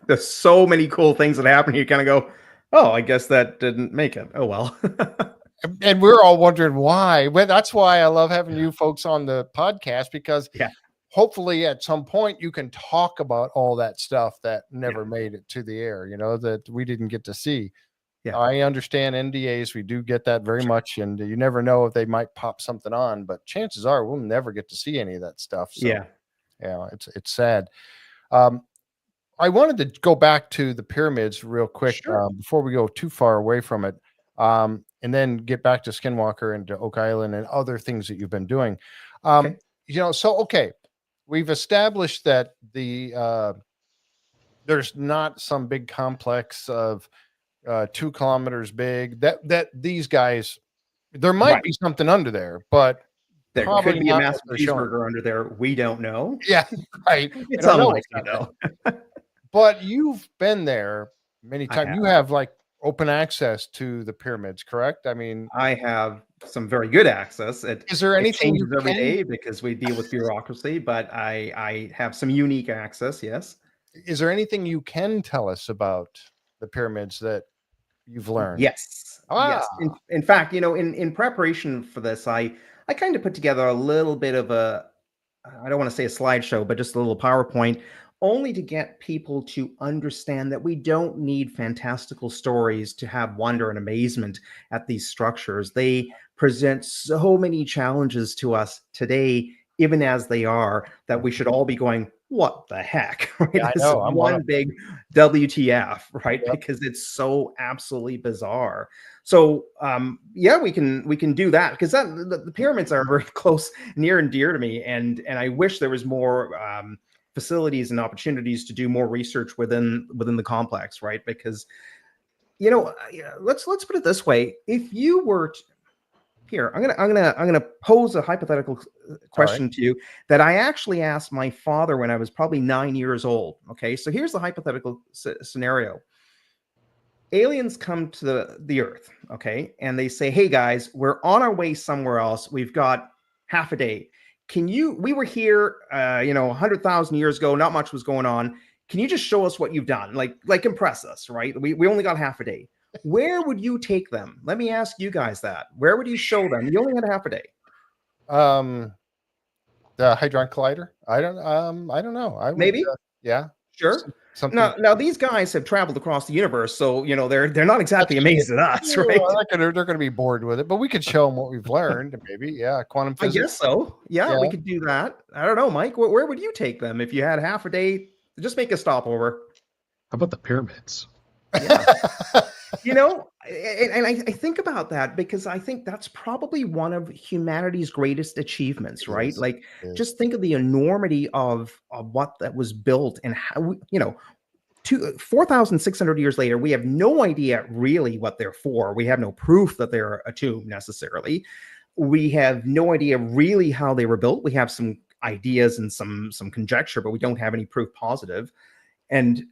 There's so many cool things that happen. You kind of go, oh, I guess that didn't make it. Oh, well. And we're all wondering why. Well, that's why I love having you folks on the podcast, because hopefully at some point you can talk about all that stuff that never made it to the air, that we didn't get to see. I understand NDAs. We do get that very much. And you never know if they might pop something on, but chances are we'll never get to see any of that stuff. So, it's sad. I wanted to go back to the pyramids real quick before we go too far away from it. And then get back to Skinwalker and to Oak Island and other things that you've been doing. We've established that there's not some big complex of 2 kilometers big that these guys, there might be something under there, but there could be a massive cheeseburger under there. We don't know. It's unlikely though. But you've been there many times. You have open access to the pyramids, correct? I mean, I have some very good access. Is there anything changes every day because we deal with bureaucracy, but I have some unique access. Yes. Is there anything you can tell us about the pyramids that you've learned? Yes. Yes. In fact, in preparation for this, I kind of put together a little bit of I don't want to say a slideshow, but just a little PowerPoint, only to get people to understand that we don't need fantastical stories to have wonder and amazement at these structures. They present so many challenges to us today, even as they are, that we should all be going, what the heck? Right? Yeah, I know. I'm one big WTF, right? Because it's so absolutely bizarre. So we can do that, because the pyramids are very close, near and dear to me, and I wish there was more facilities and opportunities to do more research within the complex, right? Because let's put it this way: if you were here, I'm gonna pose a hypothetical question to you that I actually asked my father when I was probably 9 years old. Okay, so here's the hypothetical scenario. Aliens come to the Earth, okay, and they say, "Hey guys, we're on our way somewhere else. We've got half a day. We were here, 100,000 years ago. Not much was going on. Can you just show us what you've done? Like impress us, right? We only got half a day. Where would you take them? Let me ask you guys that. Where would you show them? You only had half a day. The Hadron Collider. I don't know. Maybe. Sure. Now these guys have traveled across the universe, so they're not exactly amazed at us, right? They're going to be bored with it, but we could show them what we've learned. Maybe, quantum physics. I guess so. Yeah, we could do that. I don't know, Mike. Where would you take them if you had half a day? Just make a stopover. How about the pyramids? Yeah. And I think about that because I think that's probably one of humanity's greatest achievements, right? Just think of the enormity of what that was built and how, 4,600 years later, we have no idea really what they're for. We have no proof that they're a tomb necessarily. We have no idea really how they were built. We have some ideas and some conjecture, but we don't have any proof positive. And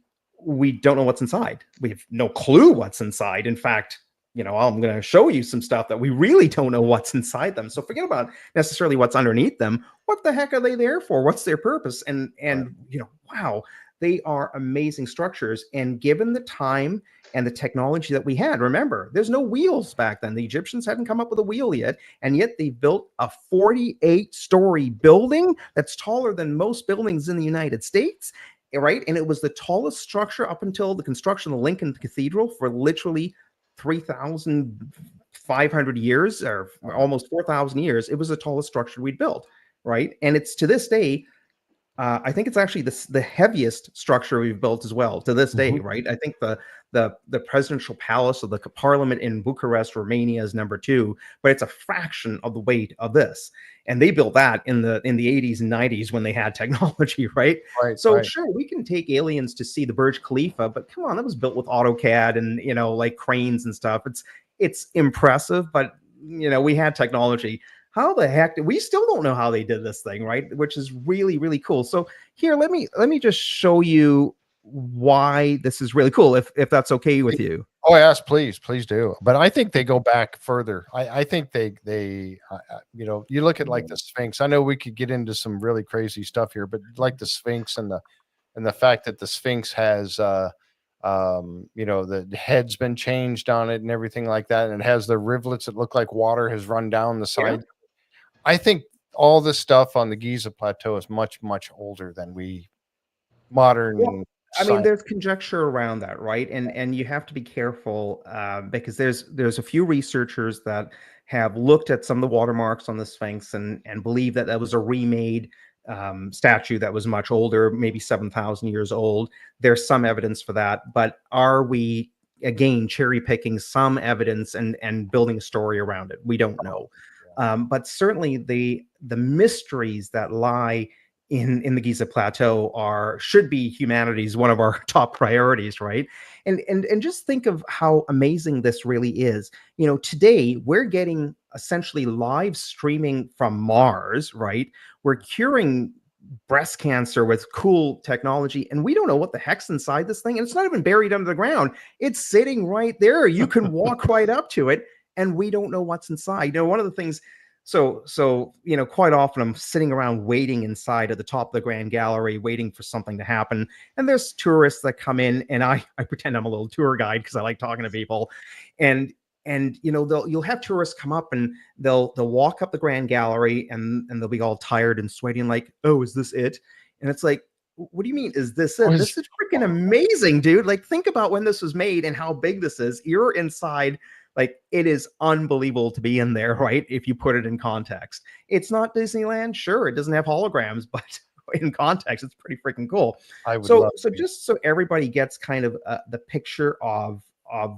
we don't know what's inside. We have no clue what's inside. In fact, I'm going to show you some stuff that we really don't know what's inside them. So forget about necessarily what's underneath them. What the heck are they there for? What's their purpose? And wow, they are amazing structures. And given the time and the technology that we had, remember, there's no wheels back then. The Egyptians hadn't come up with a wheel yet. And yet they built a 48-story building that's taller than most buildings in the United States, right? And it was the tallest structure up until the construction of the Lincoln Cathedral for literally 3,500 years, or almost 4,000 years. It was the tallest structure we'd built, right? And it's to this day, I think it's actually the heaviest structure we've built as well to this day, right? I think the presidential palace of the parliament in Bucharest, Romania is number 2, but it's a fraction of the weight of this. And they built that in the 80s and 90s when they had technology, right? So sure, we can take aliens to see the Burj Khalifa, but come on, that was built with AutoCAD and, you know, like cranes and stuff. It's impressive, but you know, we had technology. How the heck we still don't know how they did this thing, right? Which is really, really cool. So here, let me just show you why this is really cool, if that's okay with you. Oh yes, please do. But I think they go back further. I think they you know, you look at like the Sphinx. I know we could get into some really crazy stuff here, but like the Sphinx and the fact that the Sphinx has you know, the head's been changed on it and everything like that, and it has the rivulets that look like water has run down the side. Yeah. I think all this stuff on the Giza Plateau is much, much older than we modern. Well, I mean, there's conjecture around that, right? And you have to be careful because there's a few researchers that have looked at some of the watermarks on the Sphinx and believe that was a remade statue that was much older, maybe 7,000 years old. There's some evidence for that, but are we again cherry picking some evidence and building a story around it? We don't know. But certainly the mysteries that lie in the Giza Plateau should be humanity's one of our top priorities, right? And just think of how amazing this really is. You know, today we're getting essentially live streaming from Mars, right? We're curing breast cancer with cool technology, and we don't know what the heck's inside this thing. And it's not even buried under the ground. It's sitting right there. You can walk right up to it, and we don't know what's inside. You know, one of the things, so you know, quite often I'm sitting around waiting inside at the top of the Grand Gallery, waiting for something to happen. And there's tourists that come in, and I pretend I'm a little tour guide because I like talking to people. And you know, you'll have tourists come up and they'll walk up the Grand Gallery and they'll be all tired and sweaty and like, oh, is this it? And it's like, what do you mean, is this it? This is freaking amazing, dude. Like, think about when this was made and how big this is. You're inside. Like, it is unbelievable to be in there, right? If you put it in context. It's not Disneyland. Sure, it doesn't have holograms, but in context, it's pretty freaking cool. So just so everybody gets kind of the picture of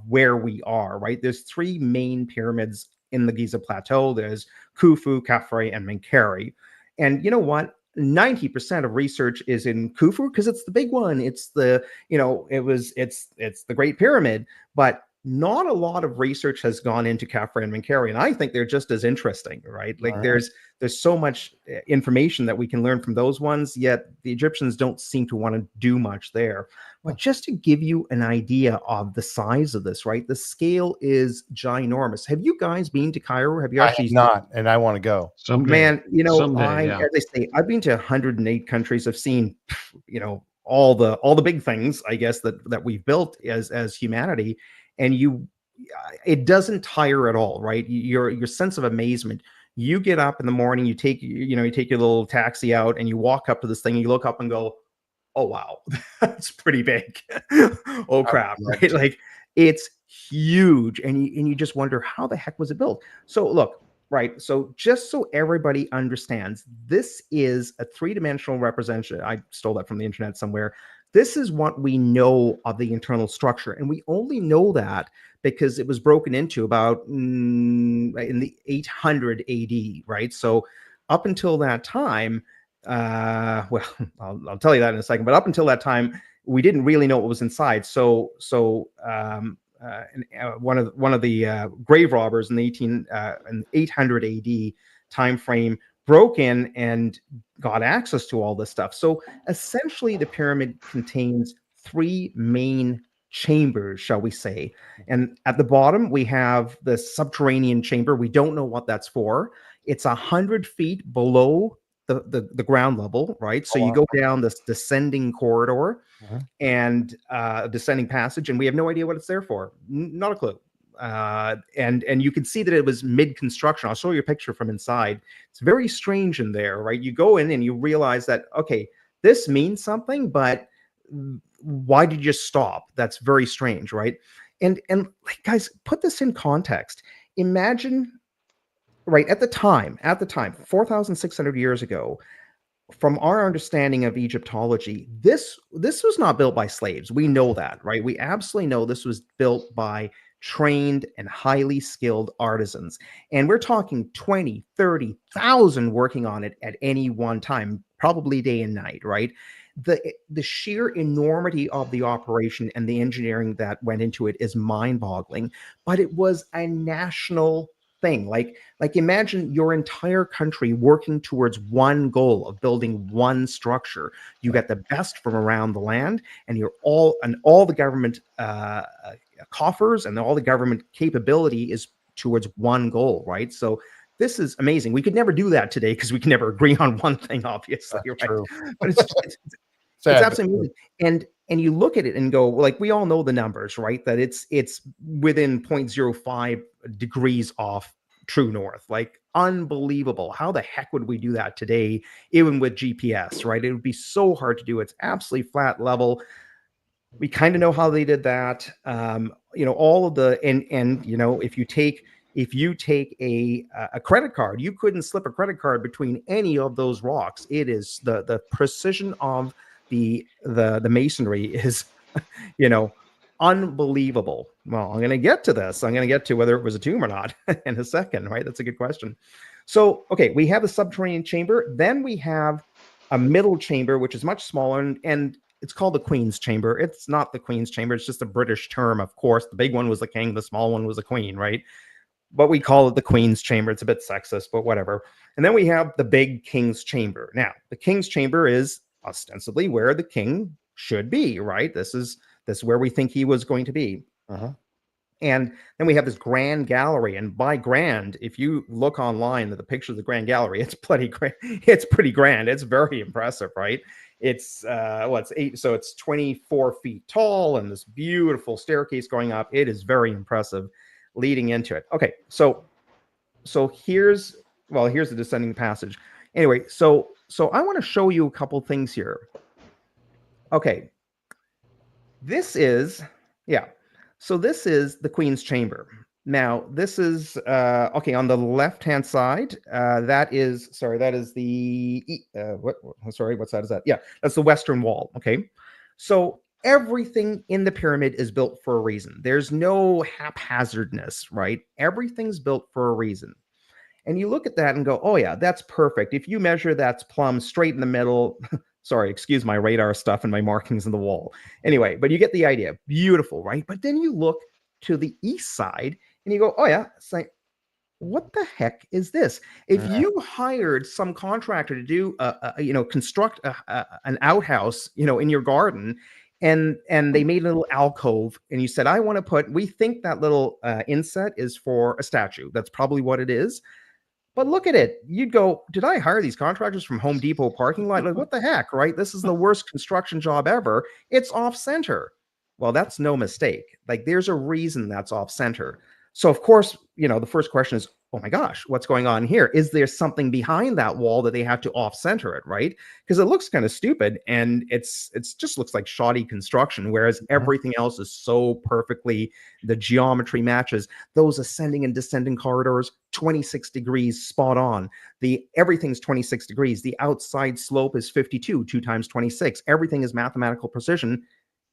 where we are, right? There's 3 main pyramids in the Giza Plateau. There's Khufu, Khafre, and Menkaure. And you know what? 90% of research is in Khufu because it's the big one. It's the, you know, it's the Great Pyramid, but not a lot of research has gone into Khafre and Menkaure, and I think they're just as interesting, right? Like, there's so much information that we can learn from those ones, yet the Egyptians don't seem to want to do much there. But just to give you an idea of the size of this, right? The scale is ginormous. Have you guys been to Cairo? Have you actually? I have not, and I want to go. Someday. Man, you know, as I say, I've been to 108 countries. I've seen, you know, all the big things, I guess, that we've built as humanity. And it doesn't tire at all, right? Your sense of amazement. You get up in the morning, you take your little taxi out, and you walk up to this thing. And you look up and go, "Oh wow, that's pretty big." Oh crap, right? Like, it's huge, and you just wonder how the heck was it built. So look, right? So just so everybody understands, this is a 3-dimensional representation. I stole that from the internet somewhere. This is what we know of the internal structure, and we only know that because it was broken into about in the 800 AD, right? So up until that time, well, I'll tell you that in a second, but up until that time, we didn't really know what was inside. So one of the grave robbers in the 800 AD time frame broke in and got access to all this stuff. So essentially, the pyramid contains 3 main chambers, shall we say. And at the bottom, we have the subterranean chamber. We don't know what that's for. It's 100 feet below the ground level, right? So you go down this descending corridor and descending passage, and we have no idea what it's there for. Not a clue. And you can see that it was mid-construction. I'll show you a picture from inside. It's very strange in there, right? You go in and you realize that, okay, this means something, but why did you just stop? That's very strange, right? And like, guys, put this in context. Imagine, right, at the time, 4,600 years ago, from our understanding of Egyptology, this was not built by slaves. We know that, right? We absolutely know this was built by trained and highly skilled artisans. And we're talking 20, 30,000 working on it at any one time, probably day and night, right? The sheer enormity of the operation and the engineering that went into it is mind-boggling, but it was a national thing. Like imagine your entire country working towards one goal of building one structure. You get the best from around the land, and all the government coffers and all the government capability is towards one goal, right? So this is amazing. We could never do that today because we can never agree on one thing, obviously. That's right? true. But it's absolutely amazing. And you look at it and go, like, we all know the numbers, right? That it's within 0.05 degrees off true north. Like, unbelievable. How the heck would we do that today, even with GPS, right? It would be so hard to do. It's absolutely flat level. We kind of know how they did that. All of the and if you take a credit card, you couldn't slip a credit card between any of those rocks. It is the precision of the masonry is unbelievable. Well, I'm going to get to this. I'm going to get to whether it was a tomb or not in a second, right? That's a good question. So, okay, we have the subterranean chamber. Then we have a middle chamber, which is much smaller, and it's called the Queen's Chamber. It's not the Queen's Chamber. It's just a British term, of course. The big one was the king. The small one was the queen, right? But we call it the Queen's Chamber. It's a bit sexist, but whatever. And then we have the big King's Chamber. Now, the King's Chamber is ostensibly where the king should be, right? This is where we think he was going to be. And then we have this grand gallery. And by grand, if you look online at the picture of the grand gallery, it's pretty grand. It's very impressive, right? It's it's 8, so it's 24 feet tall and this beautiful staircase going up. It is very impressive leading into it. Okay, so here's the descending passage. Anyway, so I want to show you a couple things here. Okay, this is the Queen's Chamber. Now, this is on the left-hand side. That is the what side is that? Yeah, that's the western wall. Okay, so everything in the pyramid is built for a reason. There's no haphazardness, right? Everything's built for a reason. And you look at that and go, oh yeah, that's perfect. If you measure, that's plumb straight in the middle. Sorry, excuse my radar stuff and my markings on the wall. Anyway, but you get the idea. Beautiful, right? But then you look to the east side and you go, oh yeah, it's like, what the heck is this? If you hired some contractor to do, construct an outhouse, in your garden, and they made a little alcove, and you said, we think that little inset is for a statue. That's probably what it is. But look at it. You'd go, did I hire these contractors from Home Depot parking lot? Like, what the heck, right? This is the worst construction job ever. It's off center. Well, that's no mistake. Like, there's a reason that's off center. So, of course, the first question is, oh my gosh, what's going on here? Is there something behind that wall that they have to off center it, right? Because it looks kind of stupid and it's just looks like shoddy construction, whereas everything else is so perfectly, the geometry matches. Those ascending and descending corridors, 26 degrees spot on. Everything's 26 degrees. The outside slope is 52, 2 times 26. Everything is mathematical precision.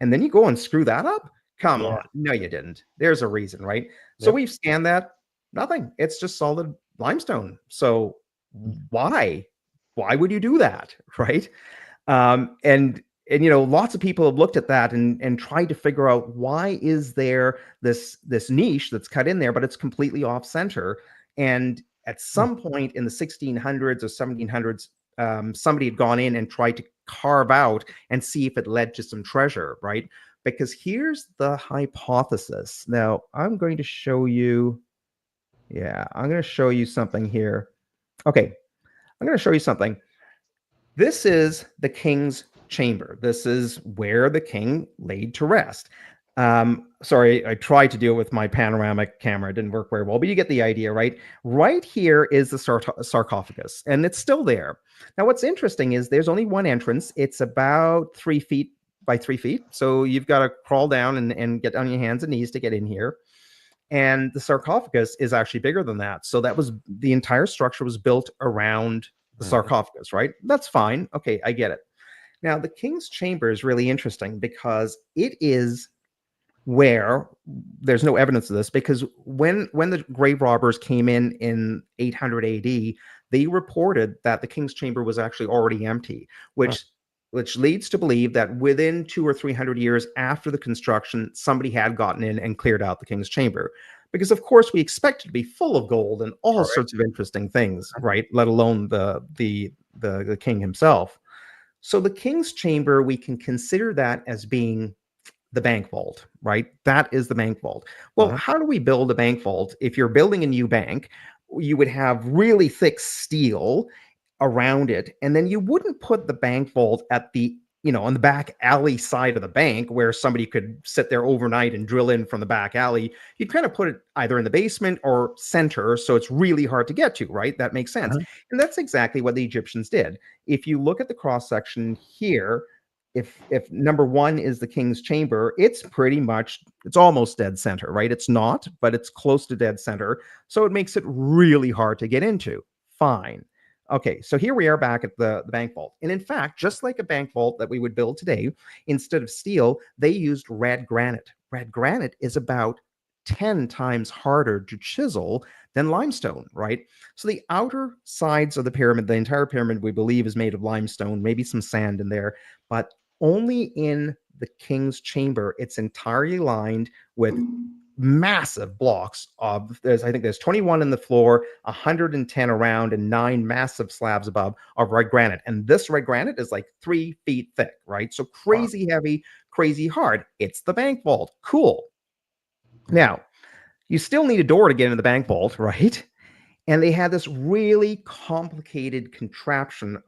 And then you go and screw that up? Come on. No, you didn't. There's a reason, right? So we've scanned that. Nothing. It's just solid limestone. So why would you do that, right? And lots of people have looked at that and tried to figure out, why is there this niche that's cut in there, but it's completely off center. And at some point in the 1600s or 1700s, somebody had gone in and tried to carve out and see if it led to some treasure, right? Because here's the hypothesis. Now, I'm going to show you something here. Okay, I'm going to show you something. This is the king's chamber. This is where the king laid to rest. Sorry, I tried to do it with my panoramic camera. It didn't work very well, but you get the idea, right? Right here is the sarcophagus, and it's still there. Now, what's interesting is there's only one entrance. It's about 3 feet by 3 feet. So you've got to crawl down and get on your hands and knees to get in here. And the sarcophagus is actually bigger than that. So that was the entire structure was built around the sarcophagus, right? That's fine. Okay, I get it. Now, the king's chamber is really interesting because it is where there's no evidence of this, because when the grave robbers came in 800 AD, they reported that the king's chamber was actually already empty, which leads to believe that within 200 or 300 years after the construction, somebody had gotten in and cleared out the king's chamber. Because of course we expect it to be full of gold and all sorts of interesting things, right? Let alone the king himself. So the king's chamber, we can consider that as being the bank vault, right? That is the bank vault. Well, how do we build a bank vault? If you're building a new bank, you would have really thick steel around it, and then you wouldn't put the bank vault at the on the back alley side of the bank where somebody could sit there overnight and drill in from the back alley. You'd kind of put it either in the basement or center, so it's really hard to get to, right? That makes sense. And that's exactly what the Egyptians did. If you look at the cross section here, if number 1 is the king's chamber, it's almost dead center, right? It's not, but it's close to dead center, so it makes it really hard to get into. Fine. Okay, so here we are back at the bank vault. And in fact, just like a bank vault that we would build today, instead of steel, they used red granite. Red granite is about 10 times harder to chisel than limestone, right? So the outer sides of the pyramid, the entire pyramid, we believe is made of limestone, maybe some sand in there, but only in the king's chamber, it's entirely lined with massive blocks of I think there's 21 in the floor, 110 around, and 9 massive slabs above of red granite. And this red granite is like 3 feet thick, right? So crazy heavy, crazy hard. It's the bank vault. Cool. Now, you still need a door to get into the bank vault, right? And they had this really complicated contraption.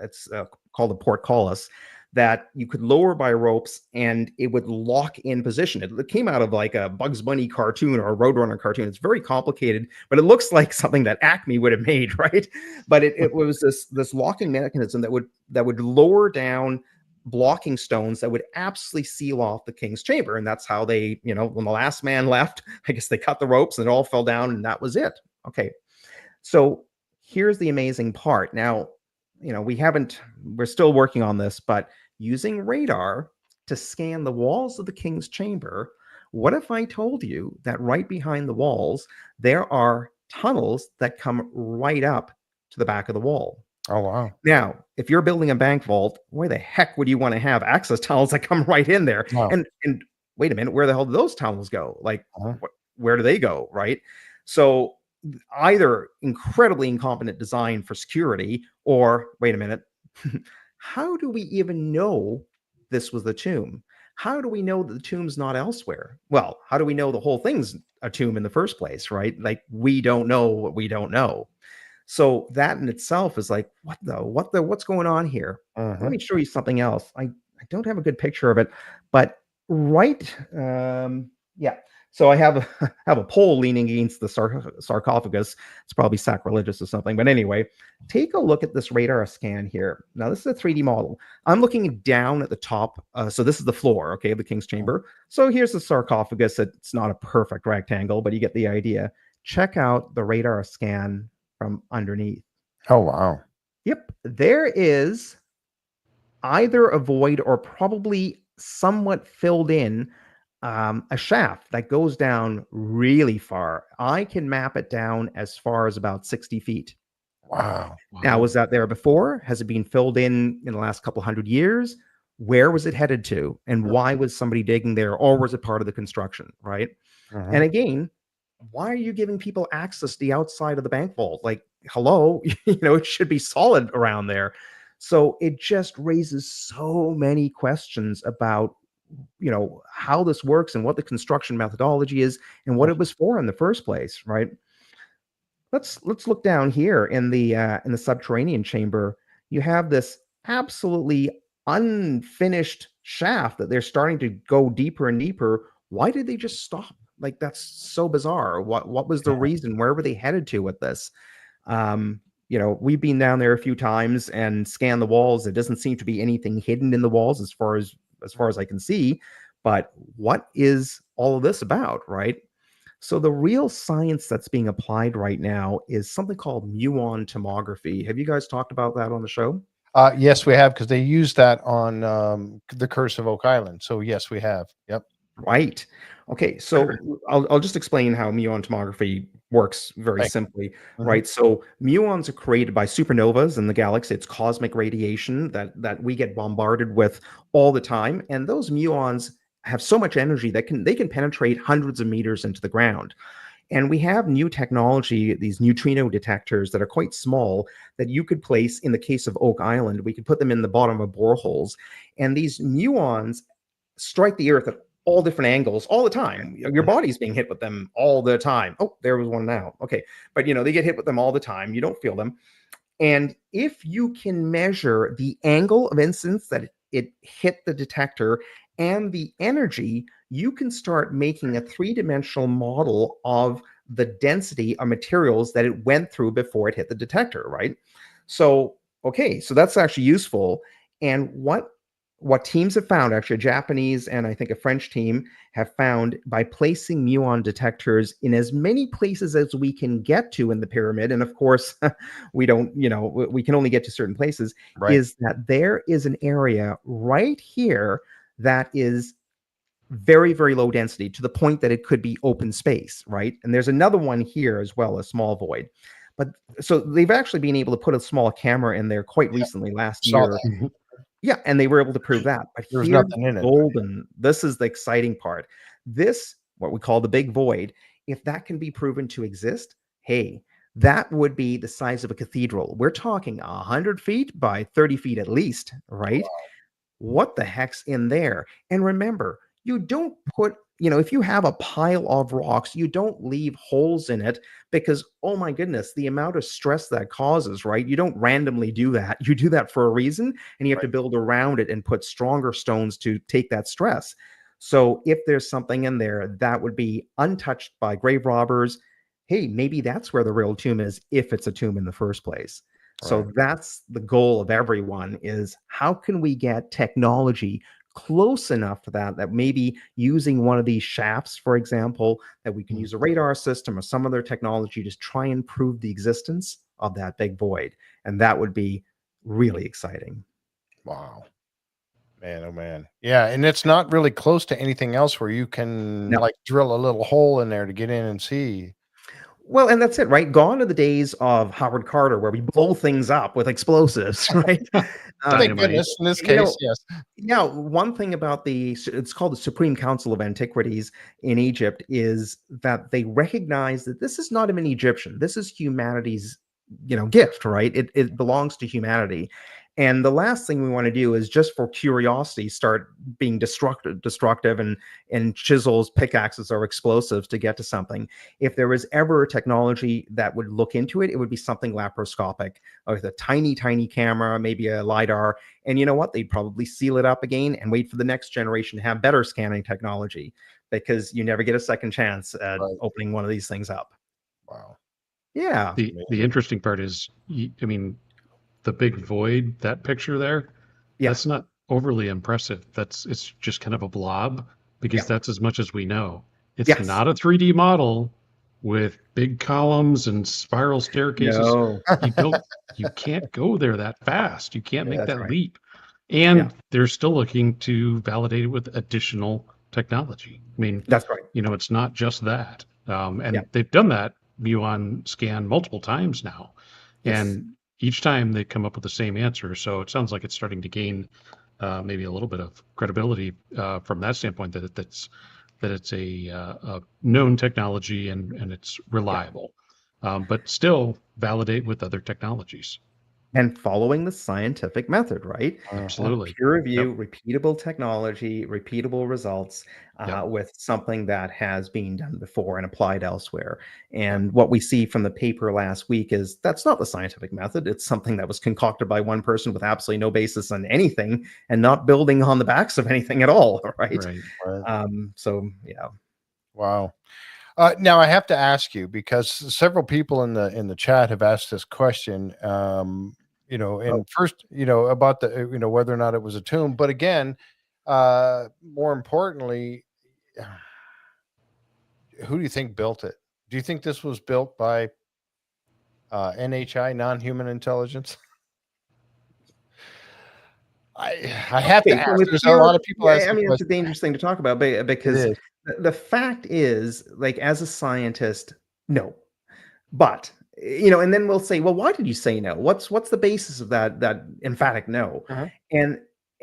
It's called a portcullis, that you could lower by ropes and it would lock in position. It came out of like a Bugs Bunny cartoon or a Roadrunner cartoon. It's very complicated, but it looks like something that Acme would have made, right? But it was this locking mechanism that would lower down blocking stones that would absolutely seal off the king's chamber. And that's how they, when the last man left, I guess they cut the ropes and it all fell down and that was it. Okay. So here's the amazing part. Now, we're still working on this, but using radar to scan the walls of the king's chamber, what if I told you that right behind the walls, there are tunnels that come right up to the back of the wall? Oh, wow. Now, if you're building a bank vault, where the heck would you want to have access tunnels that come right in there? Wow. And wait a minute, where the hell do those tunnels go? Like, where do they go, right? So either incredibly incompetent design for security, or wait a minute, how do we even know this was the tomb? How do we know that the tomb's not elsewhere? Well, how do we know the whole thing's a tomb in the first place, right? Like, we don't know what we don't know. So that in itself is like, what's going on here? Let me show you something else. I don't have a good picture of it, but yeah. So I have a pole leaning against the sarcophagus. It's probably sacrilegious or something. But anyway, take a look at this radar scan here. Now, this is a 3D model. I'm looking down at the top. So this is the floor, okay, of the king's chamber. So here's the sarcophagus. It's not a perfect rectangle, but you get the idea. Check out the radar scan from underneath. Oh, wow. Yep. There is either a void or probably somewhat filled in a shaft that goes down really far. I can map it down as far as about 60 feet. Wow. Now, was that there before? Has it been filled in the last couple hundred years? Where was it headed to? And why was somebody digging there? Or was it part of the construction, right? And again, why are you giving people access to the outside of the bank vault? Like, hello, it should be solid around there. So it just raises so many questions about how this works and what the construction methodology is and what it was for in the first place, right? Let's look down here in the subterranean chamber. you have this absolutely unfinished shaft that they're starting to go deeper and deeper. Why did they just stop? Like, that's so bizarre. What was the reason? Where were they headed to with this? We've been down there a few times and scanned the walls. It doesn't seem to be anything hidden in the walls as far as I can see. But what is all of this about, right? So the real science that's being applied right now is something called muon tomography. Have you guys talked about that on the show? Yes, we have, because they use that on the Curse of Oak Island. So yes, we have. Yep. Right. Okay. So I'll just explain how muon tomography works very simply. Right. So muons are created by supernovas in the galaxy. It's cosmic radiation that we get bombarded with all the time, and those muons have so much energy that they can penetrate hundreds of meters into the ground. And we have new technology, these neutrino detectors that are quite small, that you could place. In the case of Oak Island, we could put them in the bottom of boreholes, and these muons strike the Earth at all different angles all the time. Your body's being hit with them all the time. Oh, there was one now. Okay. But they get hit with them all the time. You don't feel them. And if you can measure the angle of incidence that it hit the detector and the energy, you can start making a three-dimensional model of the density of materials that it went through before it hit the detector, right? So, okay, so that's actually useful. And what teams have found, actually a Japanese and I think a French team have found, by placing muon detectors in as many places as we can get to in the pyramid, and of course we don't, we can only get to certain places, is that there is an area right here that is very, very low density, to the point that it could be open space, right? And there's another one here as well, a small void. But so they've actually been able to put a small camera in there quite recently, last year. Yeah, and they were able to prove that. But There's here's nothing in it. golden. This is the exciting part. This, what we call the big void, if that can be proven to exist, hey, that would be the size of a cathedral. We're talking 100 feet by 30 feet at least, right? Wow. What the heck's in there? And remember, you don't put, if you have a pile of rocks, you don't leave holes in it, because, oh my goodness, the amount of stress that causes, right? You don't randomly do that. You do that for a reason, and you have to build around it and put stronger stones to take that stress. So if there's something in there that would be untouched by grave robbers, hey, maybe that's where the real tomb is, if it's a tomb in the first place. So that's the goal of everyone, is how can we get technology close enough to that maybe using one of these shafts, for example, that we can use a radar system or some other technology to try and prove the existence of that big void. And that would be really exciting. Wow. Man, oh man. Yeah, and it's not really close to anything else where you can like drill a little hole in there to get in and see. Well, and that's it, right? Gone are the days of Howard Carter where we blow things up with explosives, right? Thank goodness in this case, yes. Yeah, one thing about it's called the Supreme Council of Antiquities in Egypt, is that they recognize that this is not even Egyptian. This is humanity's, gift, right? It belongs to humanity. And the last thing we want to do is, just for curiosity, start being destructive and chisels, pickaxes, or explosives to get to something. If there was ever a technology that would look into it, it would be something laparoscopic, with a tiny, tiny camera, maybe a LiDAR. And you know what? They'd probably seal it up again and wait for the next generation to have better scanning technology, because you never get a second chance at opening one of these things up. Wow. Yeah. The interesting part is, I mean, the big void, that picture there, that's not overly impressive. It's just kind of a blob, because that's as much as we know. It's not a 3D model with big columns and spiral staircases. No. You can't go there that fast. You can't make that leap. And they're still looking to validate it with additional technology. I mean, that's right. It's not just that. And they've done that muon scan multiple times now. And each time they come up with the same answer. So it sounds like it's starting to gain maybe a little bit of credibility from that standpoint, that it's a known technology and it's reliable, but still validate with other technologies. and following the scientific method, right? Absolutely. Peer review, repeatable technology, repeatable results Yep. with something that has been done before and applied elsewhere. And what we see from the paper last week is that's not the scientific method. It's something that was concocted by one person with absolutely no basis on anything and not building on the backs of anything at all, right? Right. So, yeah. Wow. Now I have to ask you, because several people in the chat have asked this question. And first, about the whether or not it was a tomb, but again, more importantly, who do you think built it? Do you think this was built by NHI, non-human intelligence? I have to Okay, ask. from a There's a lot pure of people yeah, I asking mean, it's a questions. dangerous thing to talk about It because is. the fact is, like, as a scientist, no. But, and then we'll say, "Well, why did you say no? What's the basis of that emphatic no?" Mhm.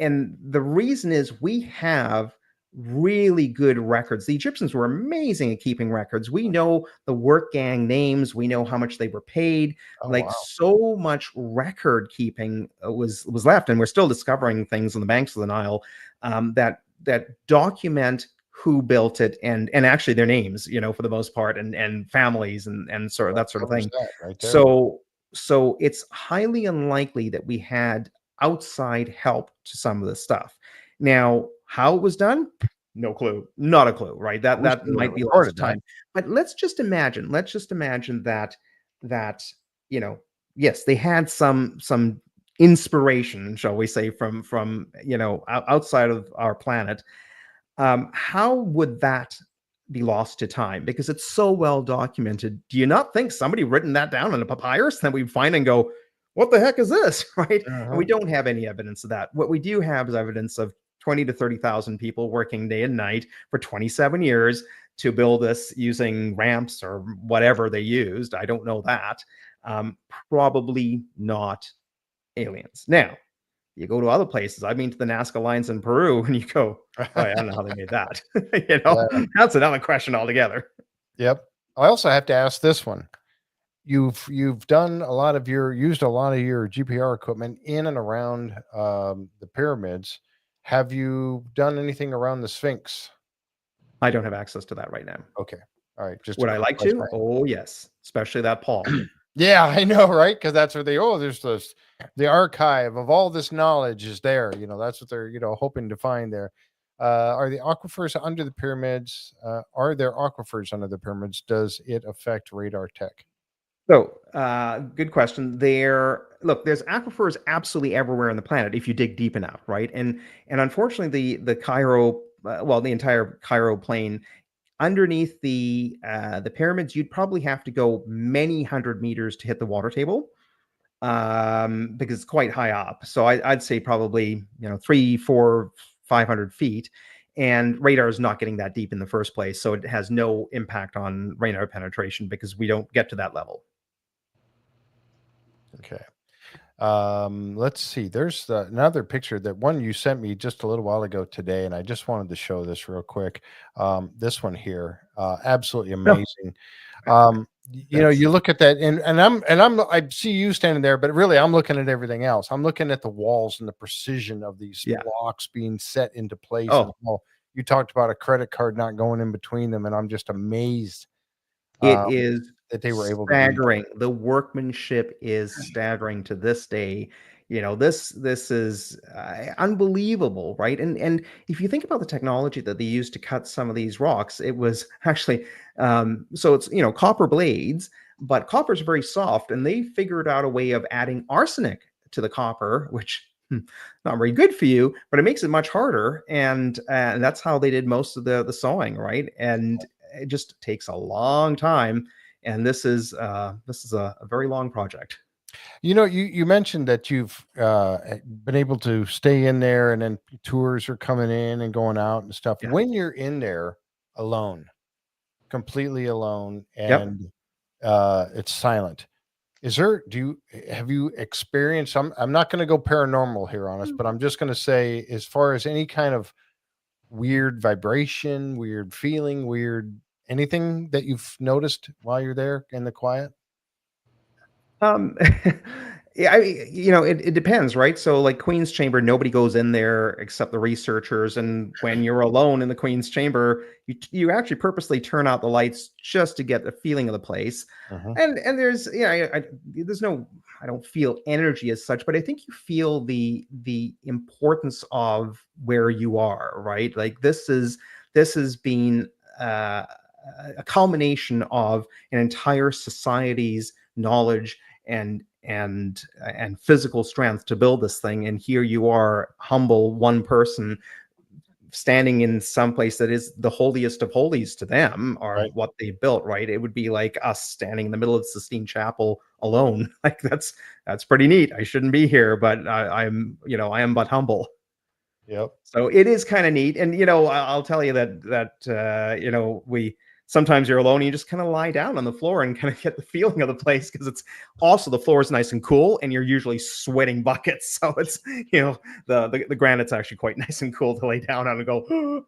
And the reason is we have really good records. The Egyptians were amazing at keeping records. We know the work gang names, we know how much they were paid. Oh Like, wow. so much record keeping was left, and we're still discovering things on the banks of the Nile that document who built it and actually their names, for the most part, and families and sort of that sort of There's thing. that right there. So it's highly unlikely that we had outside help to some of this stuff. Now, how it was done, no clue, not a clue, right? That Wish that they would have might be lost recorded to that. time. But let's just imagine that yes, they had some inspiration, shall we say, from outside of our planet. How would that be lost to time? Because it's so well documented. Do you not think somebody written that down in a papyrus that we find and go, what the heck is this? Right? And we Uh-huh. don't have any evidence of that. What we do have is evidence of 20 to 30,000 people working day and night for 27 years to build this using ramps or whatever they used. I don't know that. Probably not aliens. Now, you go to other places. I've been to the Nazca lines in Peru, and you go, "Oh, yeah, I don't know how they made that." Yeah. That's another question altogether. Yep. I also have to ask this one. You've done a lot of your used a lot of your GPR equipment in and around the pyramids. Have you done anything around the Sphinx? I don't have access to that right now. Okay. All right. Just to Would I like clarify. to? Oh, yes, especially that Paul. Yeah, I know, right? Because that's where there's this the archive of all this knowledge is there. That's what they're hoping to find there. Are the aquifers under the pyramids? Are there aquifers under the pyramids? Does it affect radar tech? So, good question. There's aquifers absolutely everywhere on the planet if you dig deep enough, right? And unfortunately, the Cairo, the entire Cairo plain underneath the pyramids, you'd probably have to go many hundred meters to hit the water table, because it's quite high up. So I'd say probably 3, 4, 500 feet, and radar is not getting that deep in the first place, so it has no impact on radar penetration because we don't get to that level. Okay. Let's see. There's another picture, that one you sent me just a little while ago today, and I just wanted to show this real quick. This one here, absolutely No, amazing. that's You look at that, I see you standing there, but really I'm looking at everything else. I'm looking at the walls and the precision of these yeah. blocks being set into place. And Oh, you talked about a credit card not going in between them, and I'm just amazed it um, is that they were able to do that. staggering. The workmanship is staggering to this day. This is unbelievable, right? And if you think about the technology that they used to cut some of these rocks, it was actually so it's copper blades, but copper is very soft, and they figured out a way of adding arsenic to the copper, which not very good for you, but it makes it much harder. And that's how they did most of the sawing, right? And it just takes a long time, and this is a very long project. You mentioned that you've been able to stay in there, and then tours are coming in and going out and stuff. Yeah. When you're in there alone, completely alone, Yep. and it's silent, have you experienced? I'm not going to go paranormal here on us, but I'm just going to say, as far as any kind of weird vibration, weird feeling, weird anything that you've noticed while you're there in the quiet. Um, It depends, right? So like Queen's Chamber, nobody goes in there except the researchers. And when you're alone in the Queen's Chamber, you actually purposely turn out the lights just to get the feeling of the place. And there's, there's no, I don't feel energy as such, but I think you feel the importance of where you are, right? Like this has been a culmination of an entire society's knowledge and physical strength to build this thing, and here you are, humble one person standing in some place that is the holiest of holies to them, or what they built, right? It would be like us standing in the middle of the Sistine Chapel alone. Like that's pretty neat. I shouldn't be here, but I am but humble. Yep. So it is kind of neat. And I'll tell you that we sometimes you're alone and you just kind of lie down on the floor and kind of get the feeling of the place, because it's also, the floor is nice and cool and you're usually sweating buckets. So it's, the granite's actually quite nice and cool to lay down on and go.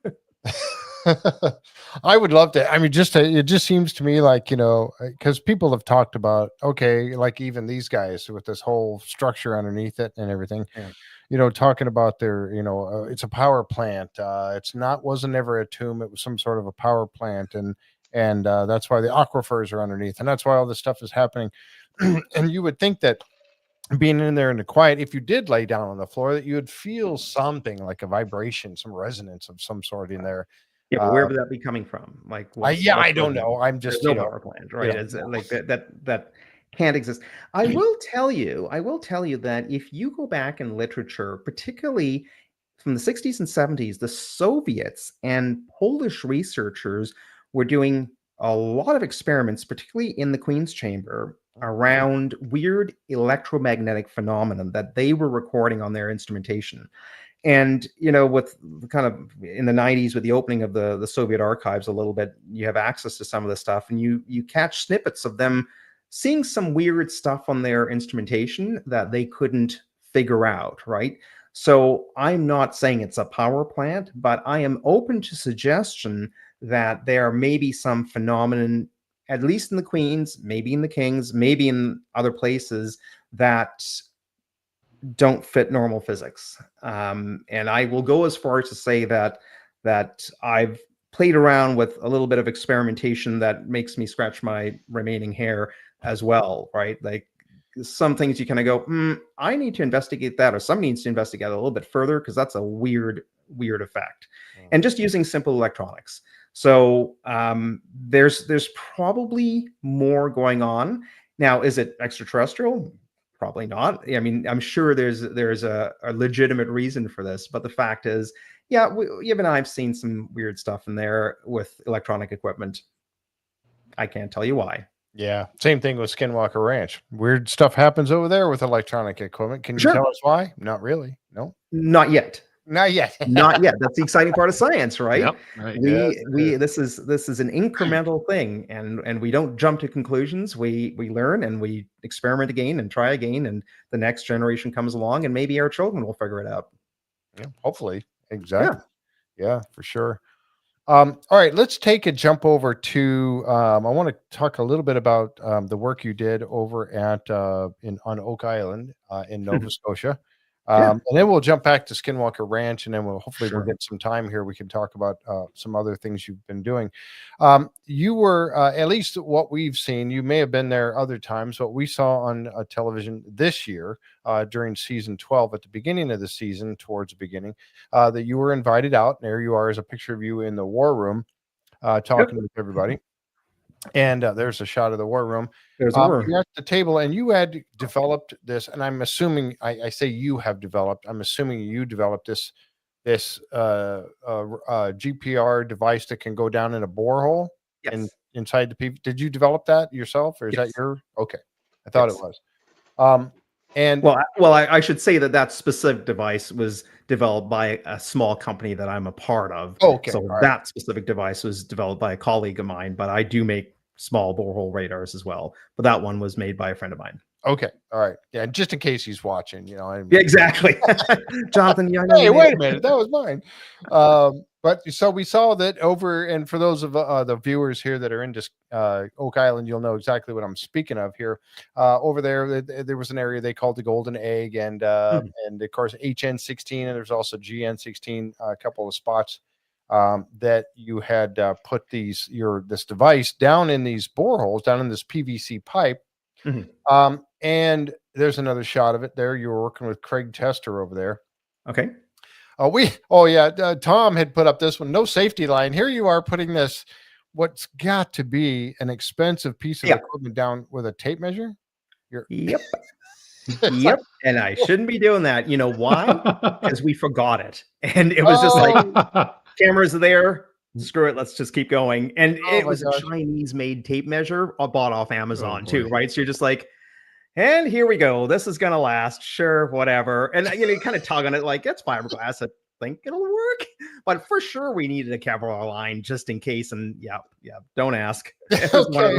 I would love to. I mean, it just seems to me like, because people have talked about, okay, like even these guys with this whole structure underneath it and everything. Yeah. Talking about their, it's a power plant. Wasn't ever a tomb. It was some sort of a power plant. And that's why the aquifers are underneath. And that's why all this stuff is happening. And you would think that being in there in the quiet, if you did lay down on the floor, that you would feel something like a vibration, some resonance of some sort in there. Yeah, but where would that be coming from? Like, I don't know. I'm just, no power plant, right? It's like that can't exist. I will tell you that if you go back in literature, particularly from the 60s and 70s, the Soviets and Polish researchers were doing a lot of experiments, particularly in the Queen's Chamber, around weird electromagnetic phenomenon that they were recording on their instrumentation. And, with kind of in the 90s, with the opening of the Soviet archives a little bit, you have access to some of the stuff, and you catch snippets of them seeing some weird stuff on their instrumentation that they couldn't figure out, right? So I'm not saying it's a power plant, but I am open to suggestion that there may be some phenomenon, at least in the Queen's, maybe in the King's, maybe in other places, that don't fit normal physics. And I will go as far as to say that I've played around with a little bit of experimentation that makes me scratch my remaining hair as well, right? Like some things you kind of go, I need to investigate that, or some needs to investigate a little bit further, because that's a weird effect. And just using simple electronics. So there's probably more going on. Now, is it extraterrestrial? Probably not. I mean, I'm sure there's a legitimate reason for this, but the fact is, yeah, even I've seen some weird stuff in there with electronic equipment. I can't tell you why. Yeah, same thing with Skinwalker Ranch. Weird stuff happens over there with electronic equipment. Can you tell us why? Not really. No, not yet. Not yet. Not yet. That's the exciting part of science, right? Yep, right. This is an incremental thing, and we don't jump to conclusions. We learn and we experiment again and try again, and the next generation comes along, and maybe our children will figure it out. Yeah, hopefully. Exactly. Yeah, for sure. All right, let's take a jump over to I want to talk a little bit about the work you did over at on Oak Island in Nova Scotia. And then we'll jump back to Skinwalker Ranch, and then we'll we'll get some time here. We can talk about some other things you've been doing. You were, at least what we've seen, you may have been there other times, but we saw on television this year during season 12, at the beginning of the season, towards the beginning, that you were invited out. And there you are, as a picture of you in the war room talking with everybody. And there's a shot of the war room. You're at the table, and you had developed this, and I'm assuming I say you have developed. I'm assuming you developed this GPR device that can go down in a borehole inside the people. Did you develop that yourself, or is that your? Okay, I thought it was. And well, I should say that specific device was developed by a small company that I'm a part of. Okay, so that specific device was developed by a colleague of mine, but I do make small borehole radars as well. But that one was made by a friend of mine. Okay, all right, yeah, just in case he's watching, Yeah, exactly. Jonathan, hey, wait a minute, that was mine. But so we saw that over, and for those of the viewers here that are in Oak Island, you'll know exactly what I'm speaking of here. Over there was an area they called the Golden Egg, and of course HN16, and there's also GN16, a couple of spots that you had put this device down in these boreholes, down in this PVC pipe. And there's another shot of it there. You were working with Craig Tester over there. Okay. Tom had put up this one, no safety line. Here you are putting this, what's got to be an expensive piece of equipment down with a tape measure. Yep. Yep. And I shouldn't be doing that. You know why? Because we forgot it. And it was just like, cameras are there. Screw it. Let's just keep going. And it was a Chinese made tape measure bought off Amazon too, right? So you're just like, and here we go. This is going to last. Sure, whatever. And you kind of tug on it like, it's fiberglass. I think it'll work. But for sure, we needed a Kevlar line just in case. And yeah, don't ask. Okay,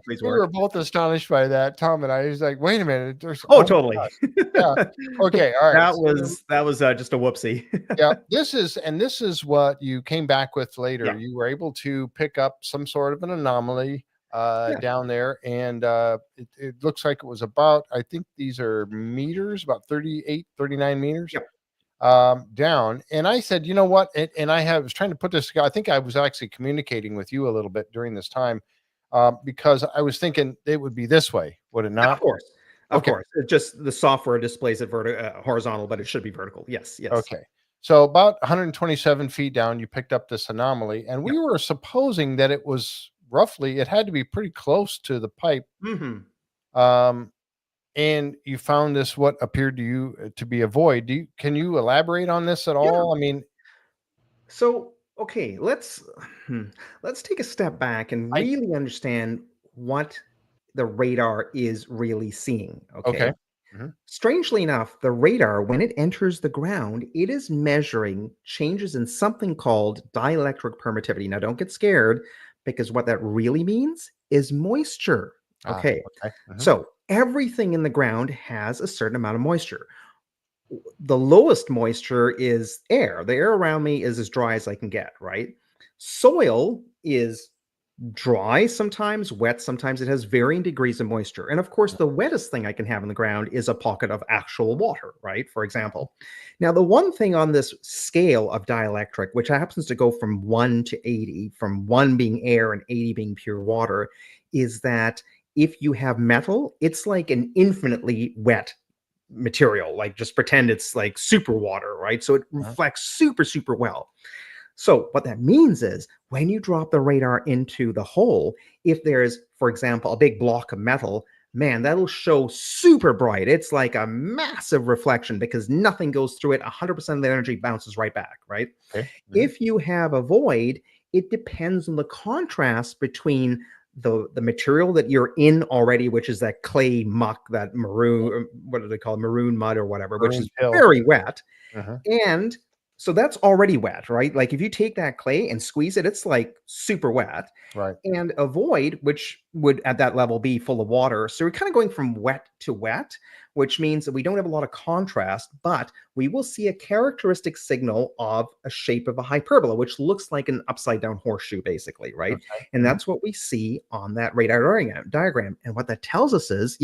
we were both astonished by that. Tom and I. He's like, wait a minute. Totally. Yeah. Okay. All right. That was just a whoopsie. Yeah. This is what you came back with later. Yeah. You were able to pick up some sort of an anomaly down there, and it looks like it was about, I think these are meters, about 38, 39 meters. Yep. Down. And I said, you know what? And I was trying to put this together. I think I was actually communicating with you a little bit during this time because I was thinking it would be this way, would it not? Of course. Of course. It's just the software displays it horizontal, but it should be vertical. Yes. Okay. So about 127 feet down, you picked up this anomaly, and we were supposing that it was roughly, it had to be pretty close to the pipe. And you found this, what appeared to you to be a void. Can you elaborate on this at all? I mean, so okay, let's take a step back and really understand what the radar is really seeing. Okay. Strangely enough, the radar, when it enters the ground, it is measuring changes in something called dielectric permittivity. Now, don't get scared, because what that really means is moisture. Okay. So everything in the ground has a certain amount of moisture. The lowest moisture is air. The air around me is as dry as I can get, right? Soil is dry sometimes, wet sometimes. It has varying degrees of moisture. And of course, the wettest thing I can have in the ground is a pocket of actual water, right? For example. Now, the one thing on this scale of dielectric, which happens to go from 1 to 80, from 1 being air and 80 being pure water, is that if you have metal, it's like an infinitely wet material. Like, just pretend it's like super water, right? So it reflects super, super well. So what that means is when you drop the radar into the hole, if there's, for example, a big block of metal, man, that'll show super bright. It's like a massive reflection because nothing goes through it. 100% of the energy bounces right back, right? If you have a void, it depends on the contrast between the material that you're in already, which is that clay muck, that maroon, what do they call it? Maroon mud or whatever, which is very wet. And so that's already wet, right? Like if you take that clay and squeeze it, it's like super wet. Right. And a void, which would at that level be full of water. So we're kind of going from wet to wet, which means that we don't have a lot of contrast, but we will see a characteristic signal of a shape of a hyperbola, which looks like an upside down horseshoe, basically, right? And that's what we see on that radar diagram. And what that tells us is,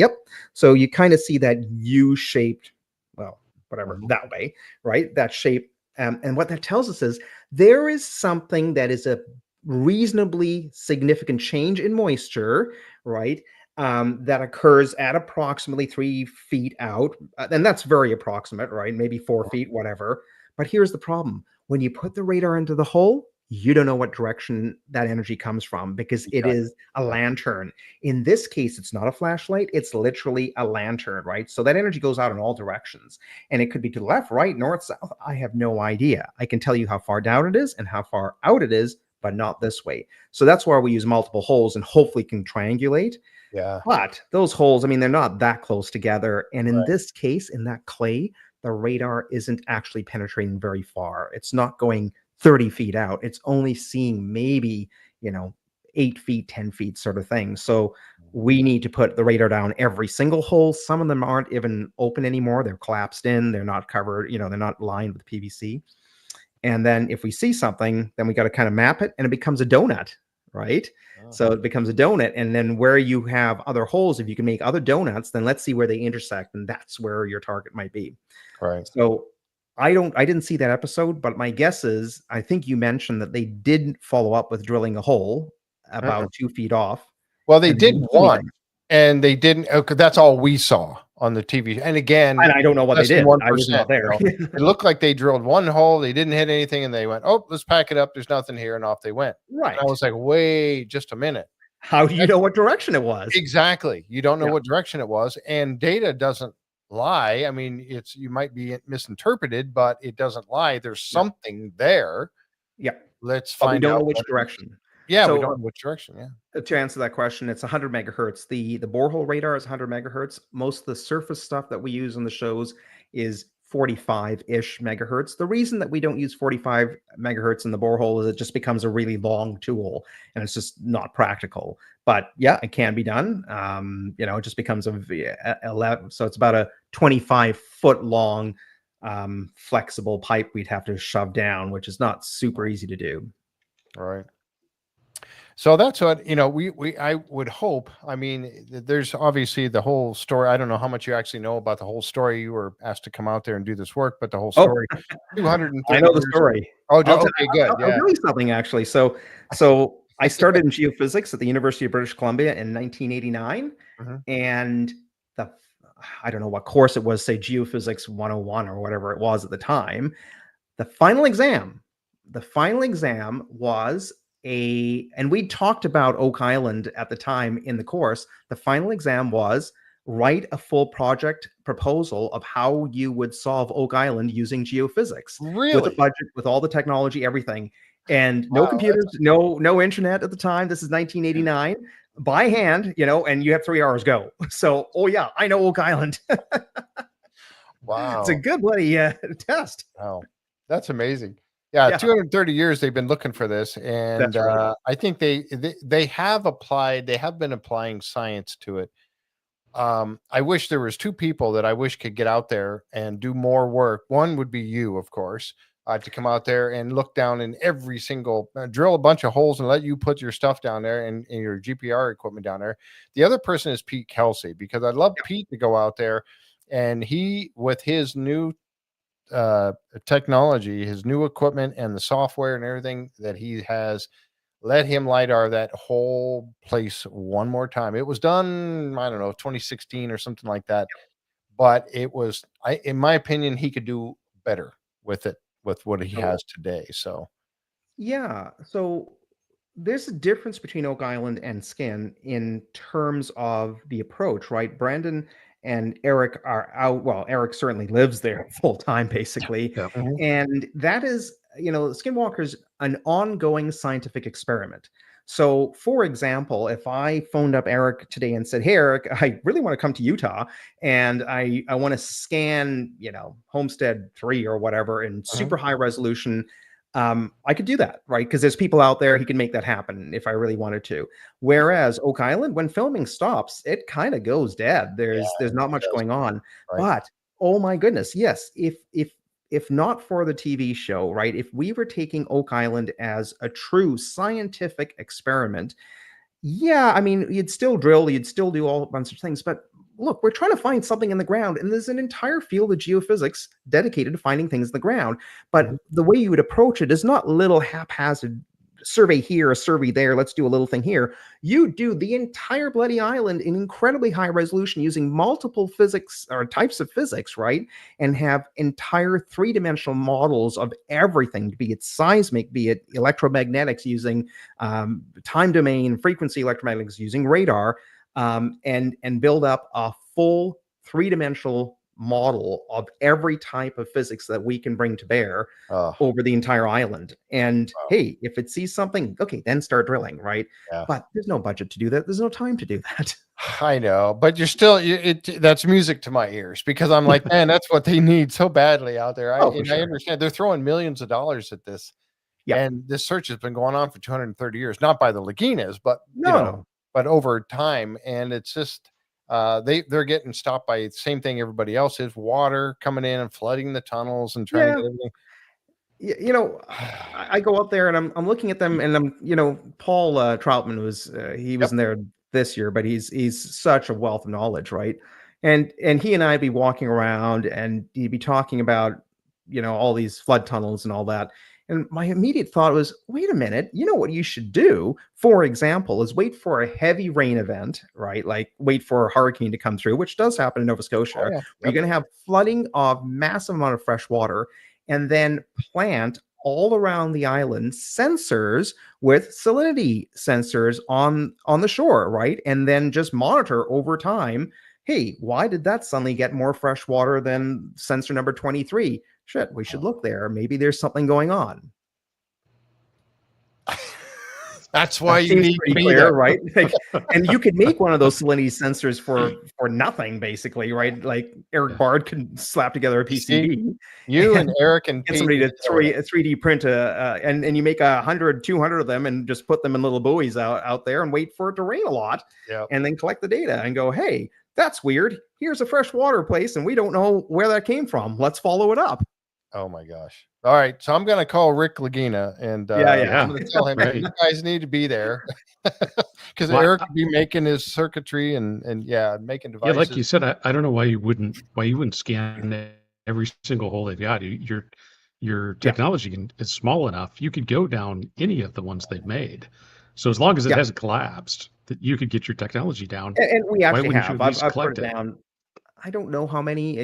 so you kind of see that U-shaped, well, whatever, that way, right? That shape. And what that tells us is there is something that is a reasonably significant change in moisture, right? That occurs at approximately 3 feet out. And that's very approximate, right? Maybe 4 feet, whatever. But here's the problem. When you put the radar into the hole, you don't know what direction that energy comes from because it is a lantern. In this case, it's not a flashlight. It's literally a lantern, right? So that energy goes out in all directions. And it could be to the left, right, north, south. I have no idea. I can tell you how far down it is and how far out it is, but not this way. So that's why we use multiple holes and hopefully can triangulate. But those holes, I mean, they're not that close together. And in this case, in that clay, the radar isn't actually penetrating very far. It's not going 30 feet out. It's only seeing maybe, 8 feet, 10 feet sort of thing. So we need to put the radar down every single hole. Some of them aren't even open anymore. They're collapsed in. They're not covered. They're not lined with PVC. And then if we see something, then we got to kind of map it, and it becomes a donut, right? So it becomes a donut. And then where you have other holes, if you can make other donuts, then let's see where they intersect. And that's where your target might be. Right. So I didn't see that episode, but my guess is, I think you mentioned that they did follow up with drilling a hole about 2 feet off. Well, they did one, and they didn't. Okay, that's all we saw on the TV. And again, and I don't know what they did. 1%, I was not there. It looked like they drilled one hole. They didn't hit anything, and they went, "Oh, let's pack it up. There's nothing here," and off they went. Right. And I was like, "Wait, just a minute. How do you know what direction it was?" Exactly. You don't know what direction it was, and data doesn't lie. I mean, you might be misinterpreted, but it doesn't lie. There's something there. Yeah. Let's but find we don't out know which direction. Yeah, So, we don't know which direction. Yeah. To answer that question, it's 100 megahertz. The borehole radar is 100 megahertz. Most of the surface stuff that we use on the shows is 45-ish megahertz. The reason that we don't use 45 megahertz in the borehole is it just becomes a really long tool, and it's just not practical. But yeah, it can be done. It just becomes so it's about a 25-foot long flexible pipe we'd have to shove down, which is not super easy to do. All right. So that's what, I would hope. I mean, there's obviously the whole story. I don't know how much you actually know about the whole story. You were asked to come out there and do this work, but the whole story, 230 I know the story. Okay, good. I'll tell you something, actually. So I started in geophysics at the University of British Columbia in 1989. And I don't know what course it was, say Geophysics 101 or whatever it was at the time. The final exam was and we talked about Oak Island at the time in the course. The final exam was write a full project proposal of how you would solve Oak Island using geophysics. Really? With a budget, with all the technology, everything. And no computers, no internet at the time. This is 1989. By hand, and you have 3 hours go. So, I know Oak Island. Wow. It's a good bloody test. Wow. That's amazing. Yeah, 230 years they've been looking for this, and right. I think they have been applying science to it. I wish there was 2 people that I wish could get out there and do more work. One would be you, of course, to come out there and look down in every single, drill a bunch of holes and let you put your stuff down there and your GPR equipment down there. The other person is Pete Kelsey, because I'd love Pete to go out there, and he, with his new technology, his new equipment and the software and everything that he has, let him LiDAR that whole place one more time. It was done, I don't know, 2016 or something like that, but it was, in my opinion, he could do better with it, with what he has today. So there's a difference between Oak Island and Skin in terms of the approach, right? Brandon and Eric are out. Well, Eric certainly lives there full time, basically. Yeah. And that is, Skinwalker's an ongoing scientific experiment. So, for example, if I phoned up Eric today and said, "Hey, Eric, I really want to come to Utah, and I want to scan, Homestead 3 or whatever in super high resolution," I could do that, right? Because there's people out there. He can make that happen if I really wanted to. Whereas Oak Island, when filming stops, it kind of goes dead. There's not much going on. Right. But oh my goodness, yes. If not for the TV show, right? If we were taking Oak Island as a true scientific experiment, I mean, you'd still drill, you'd still do all a bunch of things, but look, we're trying to find something in the ground, and there's an entire field of geophysics dedicated to finding things in the ground. But the way you would approach it is not little haphazard survey here, a survey there, let's do a little thing here. You do the entire bloody island in incredibly high resolution using multiple physics or types of physics, right? And have entire 3-dimensional models of everything, be it seismic, be it electromagnetics using time domain, frequency electromagnetics using radar, and build up a full 3-dimensional model of every type of physics that we can bring to bear over the entire island. And hey, if it sees something, okay, then start drilling, right? But there's no budget to do that. There's no time to do that. I know, but you're still, that's music to my ears, because I'm like, man, that's what they need so badly out there. I understand they're throwing millions of dollars at this. And this search has been going on for 230 years, not by the Laginas, but but over time. And it's just, they're getting stopped by the same thing everybody else is: water coming in and flooding the tunnels and trying to get everything. you know, I go out there and I'm looking at them, and Paul Troutman was he wasn't there this year, but he's such a wealth of knowledge, right? And he and I'd be walking around, and he'd be talking about all these flood tunnels and all that. And my immediate thought was, wait a minute, what you should do, for example, is wait for a heavy rain event, right? Like wait for a hurricane to come through, which does happen in Nova Scotia. Where you're going to have flooding of massive amount of fresh water, and then plant all around the island sensors with salinity sensors on the shore, right? And then just monitor over time. Hey, why did that suddenly get more fresh water than sensor number 23? Shit, we should look there. Maybe there's something going on. That's why you need to be clear, there, right? Like, and you could make one of those salinity sensors for nothing, basically, right? Like Eric Bard can slap together a PCB. You and Eric and get somebody to 3D print and you make 100, 200 of them, and just put them in little buoys out there and wait for it to rain a lot, and then collect the data and go, hey, that's weird. Here's a freshwater place, and we don't know where that came from. Let's follow it up. Oh my gosh. All right. So I'm going to call Rick Lagina, and I'm going to tell him you guys need to be there because Eric would be making his circuitry and making devices. Yeah, like you said, I don't know why you wouldn't scan every single hole they've got. Your technology is small enough. You could go down any of the ones they've made. So as long as it hasn't collapsed, that you could get your technology down. And we actually have. I've put it down. I don't know how many.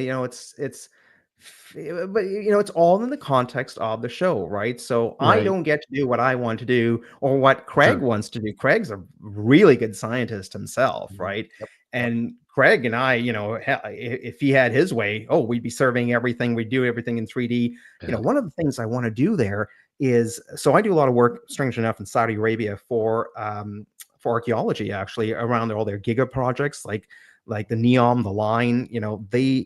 But it's all in the context of the show, right? So I don't get to do what I want to do or what Craig wants to do. Craig's a really good scientist himself, right? And Craig and I, if he had his way, we'd be surveying everything. We'd do everything in 3D. One of the things I want to do there is, so I do a lot of work, strange enough, in Saudi Arabia for archaeology, actually, around all their giga projects, like the Neom, the line,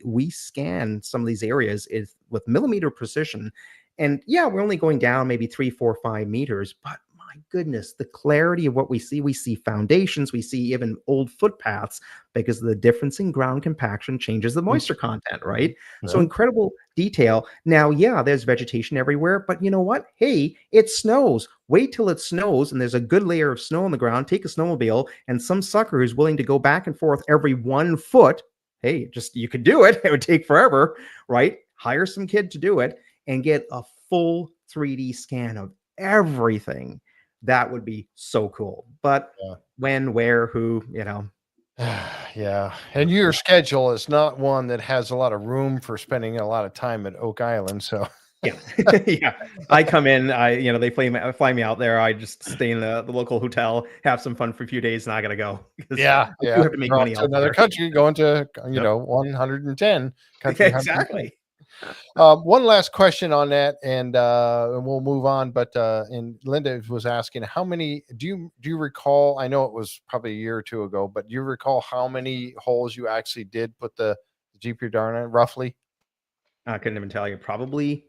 we scan some of these areas with millimeter precision. And we're only going down maybe 3, 4, 5 meters, but my goodness, the clarity of what we see foundations, we see even old footpaths, because the difference in ground compaction changes the moisture content, right? So incredible detail. Now, there's vegetation everywhere, but you know what? Hey, it snows. Wait till it snows and there's a good layer of snow on the ground. Take a snowmobile, and some sucker who's willing to go back and forth every 1 foot. Hey, you could do it. It would take forever, right? Hire some kid to do it and get a full 3D scan of everything. That would be so cool. But when, where, who, And your schedule is not one that has a lot of room for spending a lot of time at Oak Island. So I come in, they fly me out there. I just stay in the local hotel, have some fun for a few days, and I gotta go. You have to make money out another country, going to 110 countries. Exactly. One last question on that, and we'll move on. But Linda was asking, how many do you recall? I know it was probably a year or two ago, but do you recall how many holes you actually did put the GPR Dr in, roughly? I couldn't even tell you. Probably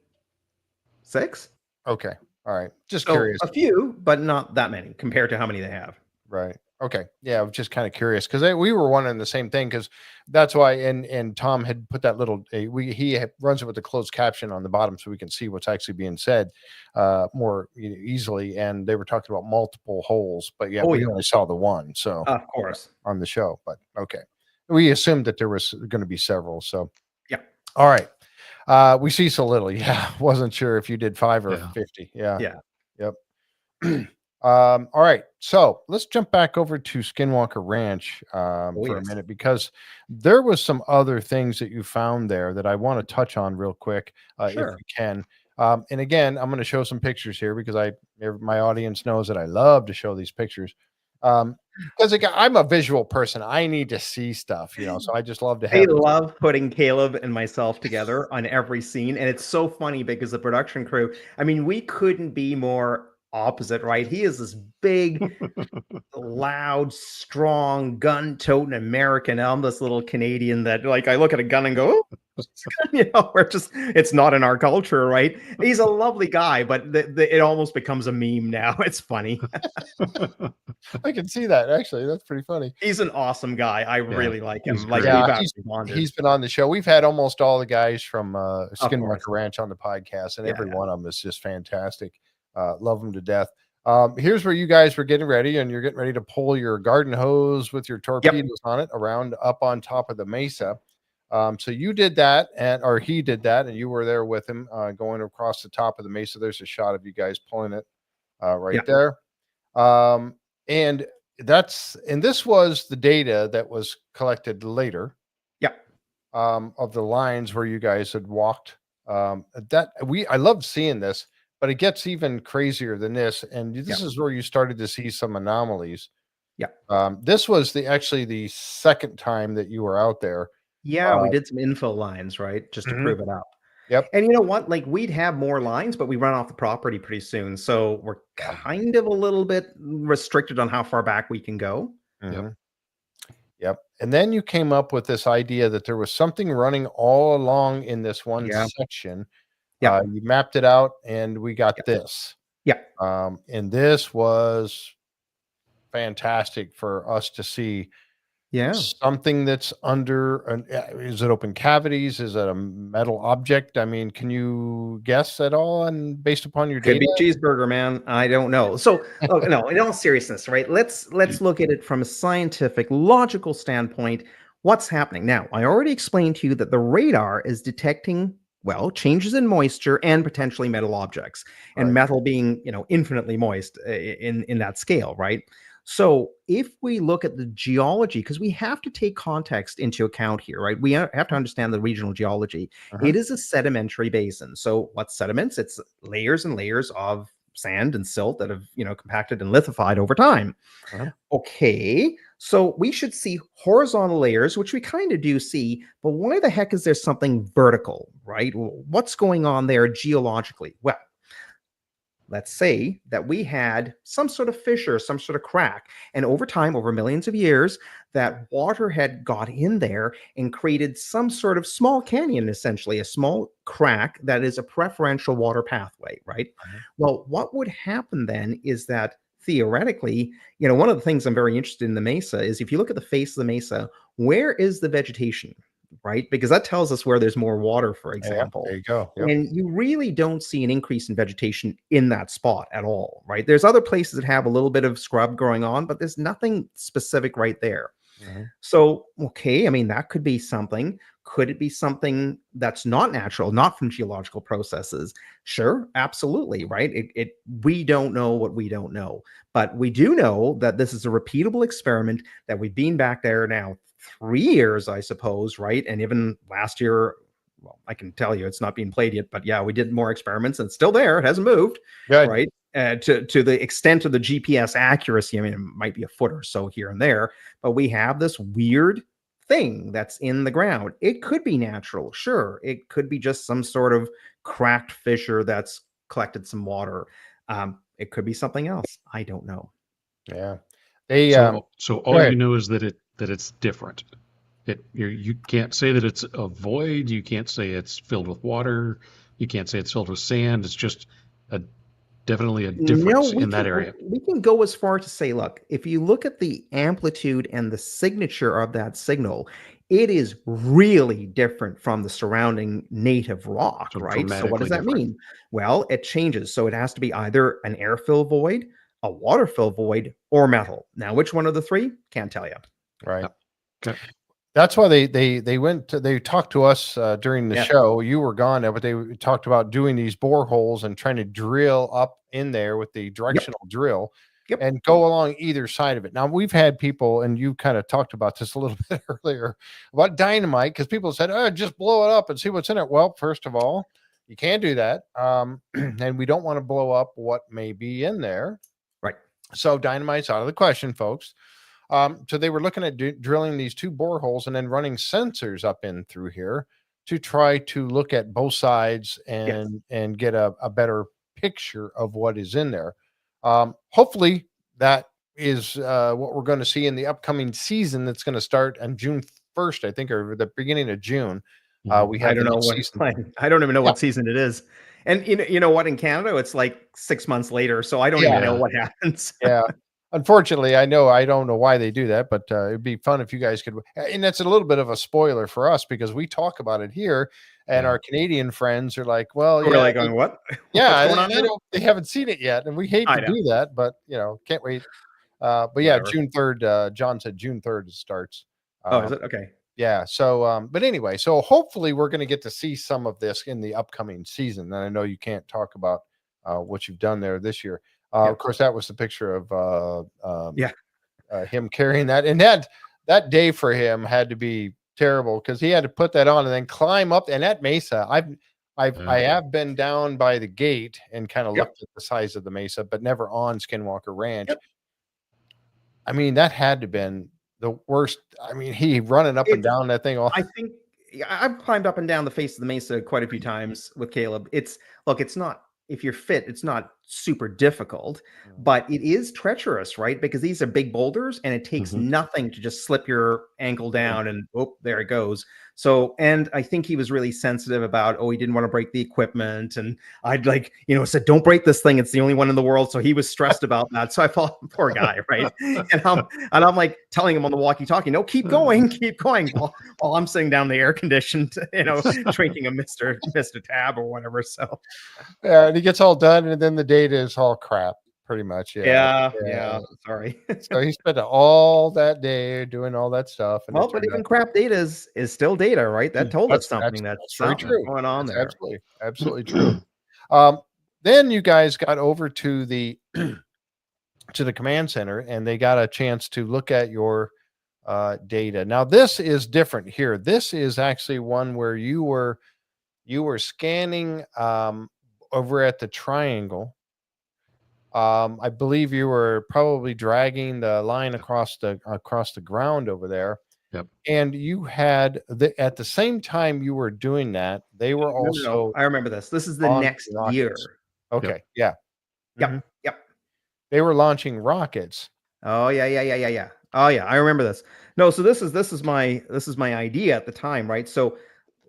6. Okay. All right. Just curious. A few, but not that many compared to how many they have. Right. Okay. Yeah. I'm just kind of curious because we were wondering the same thing, because that's why. And Tom had put that little, he runs it with the closed caption on the bottom so we can see what's actually being said more easily. And they were talking about multiple holes, but we only saw the one. So of course on the show, but okay. We assumed that there was going to be several. So all right. We see so little. Wasn't sure if you did 5 or 50. Yep. All right, so let's jump back over to Skinwalker Ranch for a minute, because there was some other things that you found there that I want to touch on real quick, if we can. And again, I'm going to show some pictures here because my audience knows that I love to show these pictures. Because I'm a visual person, I need to see stuff, so I just love to have. I love putting Caleb and myself together on every scene, and it's so funny because the production crew, we couldn't be more opposite, right? He is this big, loud, strong, gun-toting American. I'm this little Canadian that, I look at a gun and go, it's not in our culture, right? He's a lovely guy, but it almost becomes a meme now. It's funny. I can see that, actually. That's pretty funny. He's an awesome guy. I really like him. Like, he's been on the show. We've had almost all the guys from Skinwalker Ranch on the podcast, and every one of them is just fantastic. Love them to death. Here's where you guys were getting ready, and you're getting ready to pull your garden hose with your torpedoes on it around up on top of the mesa. So you did that, or he did that, and you were there with him going across the top of the mesa. There's a shot of you guys pulling it right there. And this was the data that was collected later. Of the lines where you guys had walked. I love seeing this, but it gets even crazier than this. And this is where you started to see some anomalies. This was actually the second time that you were out there. We did some info lines, right? Just to prove it up. And you know what? Like, we'd have more lines, but we run off the property pretty soon. So we're kind of a little bit restricted on how far back we can go. And then you came up with this idea that there was something running all along in this one section. You mapped it out, and we got this. And this was fantastic for us to see. Something that's under is it open cavities? Is it a metal object? I mean, can you guess at all? And based upon your data, could be cheeseburger, man. I don't know. So no, in all seriousness, right? Let's look at it from a scientific, logical standpoint. What's happening now? I already explained to you that the radar is detecting changes in moisture and potentially metal objects, and metal being infinitely moist in that scale, right? So if we look at the geology, because we have to take context into account here, right? We have to understand the regional geology. It is a sedimentary basin. So what's sediments? It's layers and layers of sand and silt that have, compacted and lithified over time. Okay, so we should see horizontal layers, which we kind of do see, but why the heck is there something vertical, right? What's going on there geologically? Well, let's say that we had some sort of fissure, some sort of crack, and over time, over millions of years, that water had got in there and created some sort of small canyon, essentially, a small crack that is a preferential water pathway, right? Well, what would happen then is that theoretically, one of the things I'm very interested in the mesa is if you look at the face of the mesa, where is the vegetation? Right? Because that tells us where there's more water, for example. There you go. And you really don't see an increase in vegetation in that spot at all, right? There's other places that have a little bit of scrub growing on, but there's nothing specific right there. So, okay, I mean, that could be something. Could it be something that's not natural, not from geological processes? Sure, absolutely, right? We don't know what we don't know, but we do know that this is a repeatable experiment that we've been back there now 3 years, I suppose, right? And even last year, well, I can tell you it's not being played yet, but we did more experiments and it's still there. It hasn't moved, right? To the extent of the GPS accuracy, I mean, it might be a foot or so here and there, but we have this weird thing that's in the ground. It could be natural, sure. It could be just some sort of cracked fissure that's collected some water. It could be something else. I don't know. So all you know is that it's different. You can't say that it's a void. You can't say it's filled with water. You can't say it's filled with sand. It's just definitely a difference in that area. We can go as far to say, look, if you look at the amplitude and the signature of that signal, it is really different from the surrounding native rock, right? So what does that mean? Well, it changes. So it has to be either an air-fill void, a water-fill void, or metal. Now, which one of the three? Can't tell you. Right. Okay. That's why they talked to us during the show. You were gone, but they talked about doing these boreholes and trying to drill up in there with the directional drill and go along either side of it. Now, we've had people, and you kind of talked about this a little bit earlier, about dynamite, because people said, just blow it up and see what's in it. Well, first of all, you can't do that. And we don't want to blow up what may be in there. Right. So dynamite's out of the question, folks. So they were looking at drilling these two boreholes and then running sensors up in through here to try to look at both sides and get a better picture of what is in there. Hopefully that is what we're going to see in the upcoming season that's going to start on June 1st, I think, or the beginning of June. We I have the don't know next what season. I don't even know Yeah. what season it is. And you know what, in Canada, it's like 6 months later, so I don't even know Yeah. what happens. Yeah. Unfortunately, I don't know why they do that, but it'd be fun if you guys could. And that's a little bit of a spoiler for us because we talk about it here, and Yeah. our Canadian friends are like, "Well, We're yeah, like going, what? What's yeah, going on now? they haven't seen it yet," and we hate to I know. do that, but can't wait. But yeah, Whatever. June 3rd. John said June 3rd it starts. Oh, is it? Okay. Yeah. So, but anyway, so hopefully we're going to get to see some of this in the upcoming season. And I know you can't talk about what you've done there this year. Yeah. Of course, that was the picture of Yeah. him carrying that, and that day for him had to be terrible because he had to put that on and then climb up. And that Mesa, I have been down by the gate and kind of Yep. looked at the size of the Mesa, but never on Skinwalker Ranch. Yep. I mean, that had to been the worst. I mean, he running up and down that thing. I think I've climbed up and down the face of the Mesa quite a few times with Caleb. It's not, if you're fit, it's not super difficult, but it is treacherous, right? Because these are big boulders and it takes nothing to just slip your ankle down and there it goes. So, and I think he was really sensitive about, he didn't want to break the equipment. And I'd said, don't break this thing. It's the only one in the world. So he was stressed about that. So I thought, poor guy, right? And I'm like telling him on the walkie-talkie, no, keep going. While I'm sitting down the air conditioned, drinking a Mr. Tab or whatever. So yeah, and he gets all done, and then the data is all crap, pretty much. Yeah. Sorry. So he spent all that day doing all that stuff. And but even crap data is still data, right? That told us something that's very true. going on there. Absolutely true. Then you guys got over to the to the command center, and they got a chance to look at your data. Now, this is different here. This is actually one where you were scanning over at the triangle. I believe you were probably dragging the line across the ground over there. Yep. And you had at the same time you were doing that, they were also. I remember this. This is the next year. Okay. Yep. Yeah. Yep. They were launching rockets. Oh yeah. Oh yeah, I remember this. No, so this is my idea at the time, right? So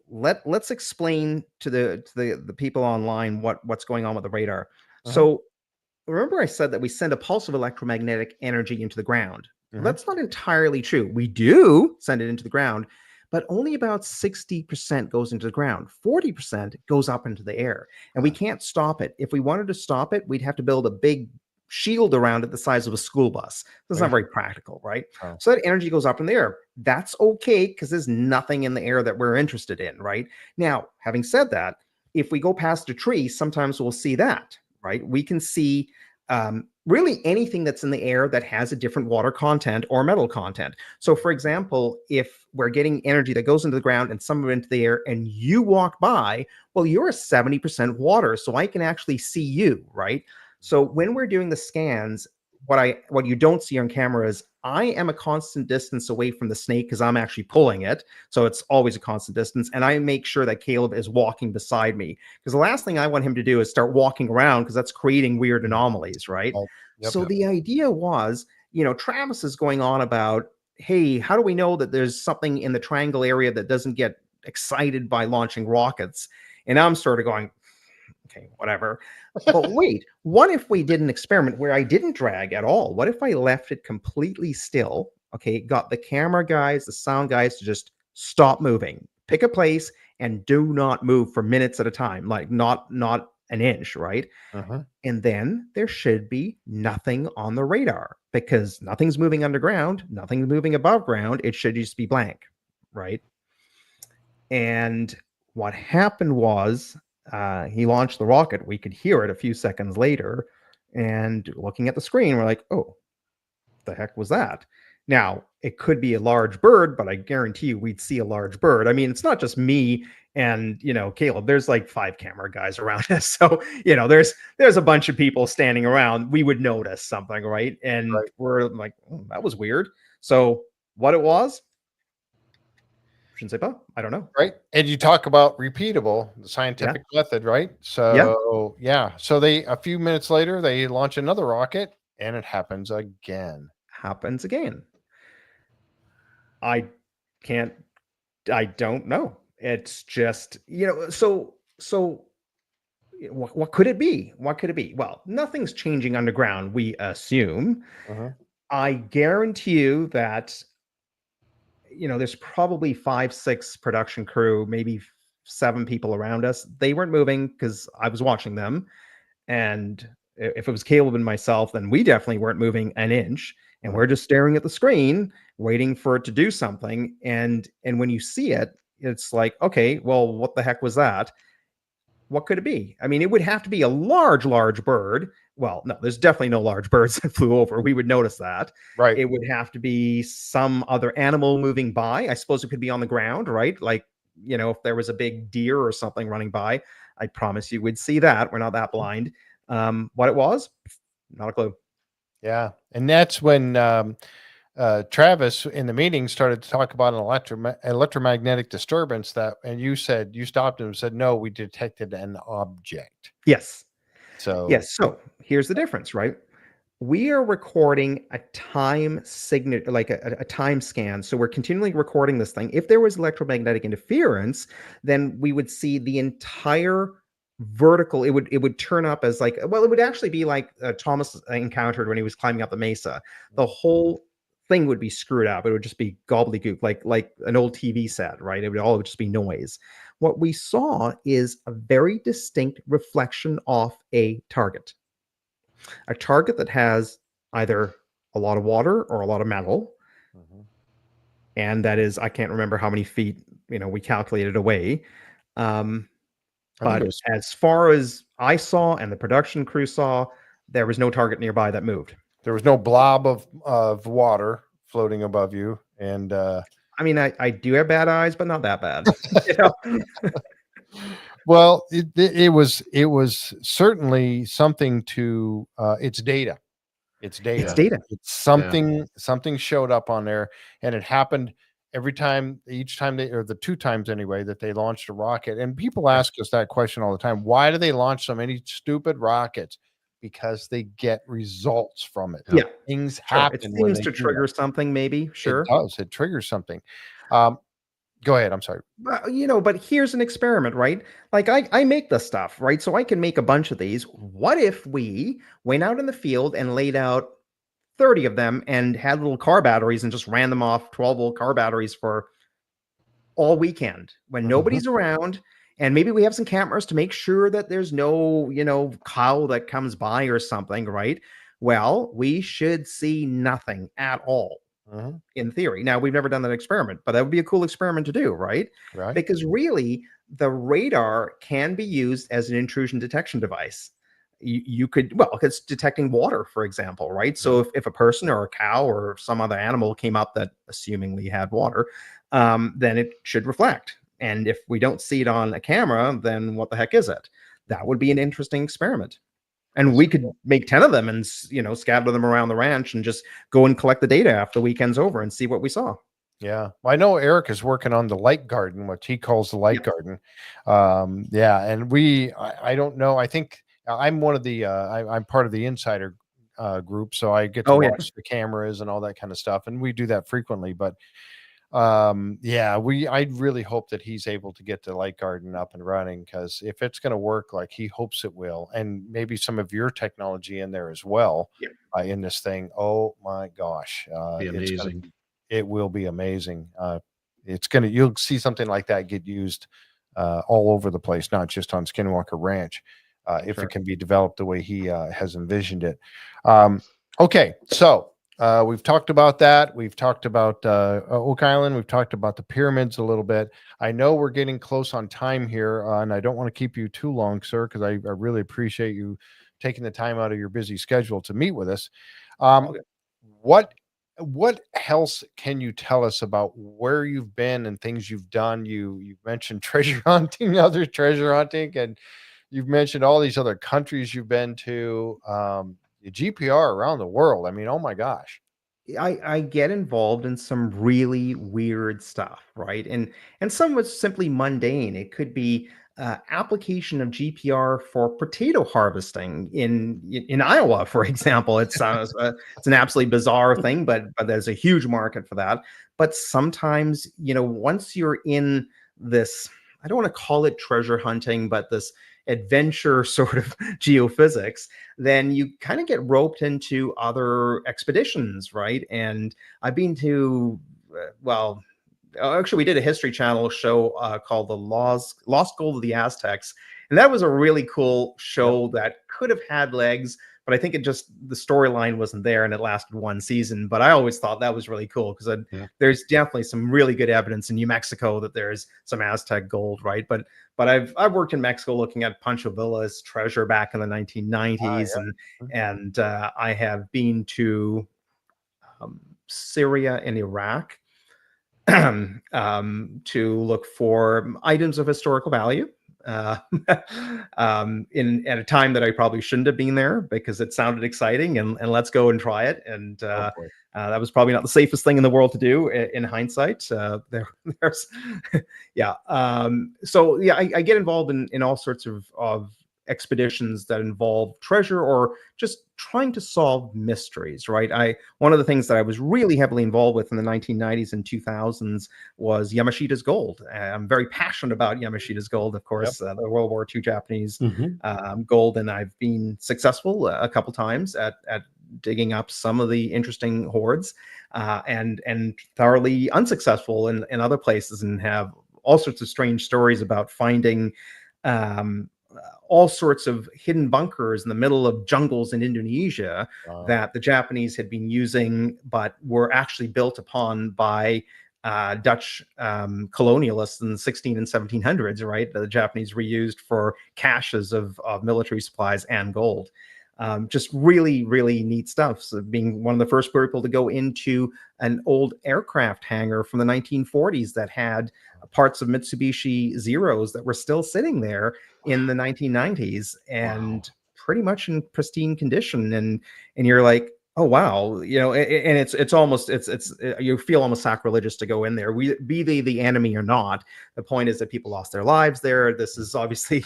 let's explain to the people online what's going on with the radar. So remember I said that we send a pulse of electromagnetic energy into the ground. Well, that's not entirely true. We do send it into the ground, but only about 60% goes into the ground. 40% goes up into the air, and we can't stop it. If we wanted to stop it, we'd have to build a big shield around it the size of a school bus. That's not very practical, right? So that energy goes up in the air. That's okay because there's nothing in the air that we're interested in, right? Now, having said that, if we go past a tree, sometimes we'll see that, right? We can see really anything that's in the air that has a different water content or metal content. So for example, if we're getting energy that goes into the ground and some of it into the air and you walk by, well, you're a 70% water, so I can actually see you, right? So when we're doing the scans, what you don't see on camera is I am a constant distance away from the snake because I'm actually pulling it. So it's always a constant distance. And I make sure that Caleb is walking beside me because the last thing I want him to do is start walking around because that's creating weird anomalies, right? So the idea was, Travis is going on about, hey, how do we know that there's something in the triangle area that doesn't get excited by launching rockets? And I'm sort of going, okay, whatever. But wait, what if we did an experiment where I didn't drag at all? What if I left it completely still? Okay, got the camera guys, the sound guys to just stop moving, pick a place, and do not move for minutes at a time, like not an inch, right? And then there should be nothing on the radar because nothing's moving underground, nothing's moving above ground. It should just be blank, right? And what happened was he launched the rocket. We could hear it a few seconds later. And looking at the screen, we're like, oh, the heck was that? Now, it could be a large bird, but I guarantee you we'd see a large bird. I mean, it's not just me and, Caleb. There's like 5 camera guys around us. So, there's a bunch of people standing around. We would notice something, right? And we're like, oh, that was weird. So what it was, I don't know. Right. And you talk about repeatable, the scientific method, right? So, So a few minutes later, they launch another rocket and it happens again. I don't know. It's just, so what could it be? What could it be? Well, nothing's changing underground, we assume. I guarantee you that, there's probably 5, 6 production crew, maybe 7 people around us. They weren't moving because I was watching them. And if it was Caleb and myself, then we definitely weren't moving an inch. And we're just staring at the screen, waiting for it to do something. And when you see it, it's like, okay, well, what the heck was that? What could it be? I mean, it would have to be a large, large bird. Well, no, there's definitely no large birds that flew over. We would notice that. Right. It would have to be some other animal moving by. I suppose it could be on the ground, right? Like, if there was a big deer or something running by, I promise you we'd see that. We're not that blind. What it was, not a clue. Yeah. And that's when Travis in the meeting started to talk about an electromagnetic disturbance and you stopped him and said, no, we detected an object. Yes. So here's the difference, right? We are recording a time signal, like a time scan. So we're continually recording this thing. If there was electromagnetic interference, then we would see the entire vertical. It would turn up as it would actually be like Thomas encountered when he was climbing up the Mesa. The whole thing would be screwed up. It would just be gobbledygook, like an old TV set, right? It would all just be noise. What we saw is a very distinct reflection off a target that has either a lot of water or a lot of metal. And that is, I can't remember how many feet, we calculated away. But as far as I saw and the production crew saw, there was no target nearby that moved. There was no blob of water floating above you. And I mean, I do have bad eyes, but not that bad. Well, it was certainly something to it's data. It's data. It's something showed up on there, and it happened each time the 2 times anyway that they launched a rocket. And people ask us that question all the time. Why do they launch so many stupid rockets? Because they get results from it. Yeah. Things happen. It seems to trigger something, maybe. Sure. It does. It triggers something. Go ahead. I'm sorry. But here's an experiment, right? Like I make this stuff, right? So I can make a bunch of these. What if we went out in the field and laid out 30 of them and had little car batteries and just ran them off 12-volt car batteries for all weekend when nobody's around? And maybe we have some cameras to make sure that there's no, cow that comes by or something, right? Well, we should see nothing at all. In theory. Now, we've never done that experiment, but that would be a cool experiment to do, right? Right. Because really, the radar can be used as an intrusion detection device. You could, it's detecting water, for example, right? So if a person or a cow or some other animal came up that assumingly had water, then it should reflect. And if we don't see it on a camera, then what the heck is it? That would be an interesting experiment. And we could make 10 of them and, scatter them around the ranch and just go and collect the data after the weekend's over and see what we saw. Yeah. Well, I know Eric is working on the light garden, what he calls the light garden. And I don't know. I think I'm one of the, I'm part of the insider group. So I get to watch the cameras and all that kind of stuff. And we do that frequently, but I really hope that he's able to get the light garden up and running, because if it's going to work like he hopes it will, and maybe some of your technology in there as well, in this thing, oh my gosh, be amazing. It will be amazing. You'll see something like that get used all over the place, not just on Skinwalker Ranch, if it can be developed the way he has envisioned it. Okay, so we've talked about that. We've talked about Oak Island. We've talked about the pyramids a little bit. I know we're getting close on time here, and I don't want to keep you too long, sir, because I really appreciate you taking the time out of your busy schedule to meet with us. What else can you tell us about where you've been and things you've done? You've mentioned treasure hunting, other treasure hunting, and you've mentioned all these other countries you've been to. The GPR around the world. I mean, oh my gosh. I get involved in some really weird stuff, right? And some was simply mundane. It could be application of GPR for potato harvesting in Iowa, for example. It's an absolutely bizarre thing, but there's a huge market for that. But sometimes, once you're in this, I don't want to call it treasure hunting, but this adventure sort of geophysics, then you kind of get roped into other expeditions, right? And I've been to, well, actually, we did a History Channel show called The Lost Gold of the Aztecs. And that was a really cool show that could have had legs, but I think it just, the storyline wasn't there and it lasted one season. But I always thought that was really cool because there's definitely some really good evidence in New Mexico that there's some Aztec gold, right? But I've worked in Mexico looking at Pancho Villa's treasure back in the 1990s, and I have been to Syria and Iraq to look for items of historical value in at a time that I probably shouldn't have been there because it sounded exciting and let's go and try it. And that was probably not the safest thing in the world to do in hindsight. There's yeah. So yeah, I get involved in all sorts of expeditions that involve treasure or just trying to solve mysteries, right? One of the things that I was really heavily involved with in the 1990s and 2000s was Yamashita's gold. I'm very passionate about Yamashita's gold, of course, the World War II Japanese gold, and I've been successful a couple times at digging up some of the interesting hoards, and thoroughly unsuccessful in other places, and have all sorts of strange stories about finding all sorts of hidden bunkers in the middle of jungles in Indonesia that the Japanese had been using, but were actually built upon by Dutch colonialists in the 16 and 1700s, right? The Japanese reused for caches of military supplies and gold. Just really, really neat stuff. So being one of the first people to go into an old aircraft hangar from the 1940s that had parts of Mitsubishi Zeros that were still sitting there in the 1990s and pretty much in pristine condition. And you're like, oh wow, and it's almost you feel almost sacrilegious to go in there. Be they the enemy or not. The point is that people lost their lives there. This is obviously,